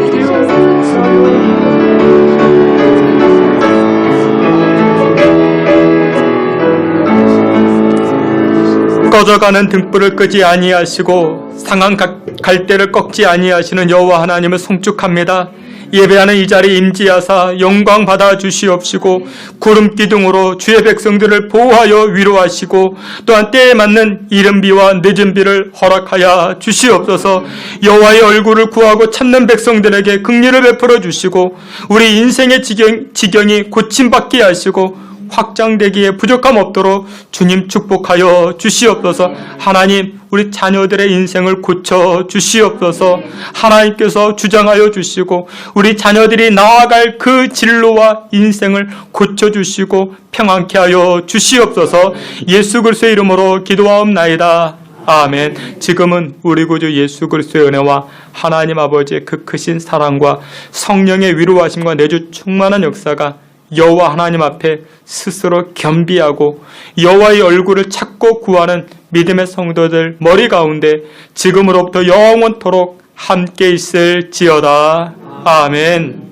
꺼져가는 등불을 끄지 아니하시고 상한 갈대를 꺾지 아니하시는 여호와 하나님을 송축합니다. 예배하는 이 자리에 임지하사 영광 받아 주시옵시고 구름 기둥으로 주의 백성들을 보호하여 위로하시고 또한 때에 맞는 이른 비와 늦은 비를 허락하여 주시옵소서. 여호와의 얼굴을 구하고 찾는 백성들에게 긍휼을 베풀어 주시고 우리 인생의 지경이 고침받게 하시고 확장되기에 부족함 없도록 주님 축복하여 주시옵소서. 하나님 우리 자녀들의 인생을 고쳐 주시옵소서. 하나님께서 주장하여 주시고 우리 자녀들이 나아갈 그 진로와 인생을 고쳐 주시고 평안케 하여 주시옵소서. 예수 그리스도의 이름으로 기도하옵나이다. 아멘. 지금은 우리 구주 예수 그리스도의 은혜와 하나님 아버지의 그 크신 사랑과 성령의 위로하심과 내주 충만한 역사가 여호와 하나님 앞에 스스로 겸비하고 여호와의 얼굴을 찾고 구하는 믿음의 성도들 머리 가운데 지금으로부터 영원토록 함께 있을지어다. 아멘.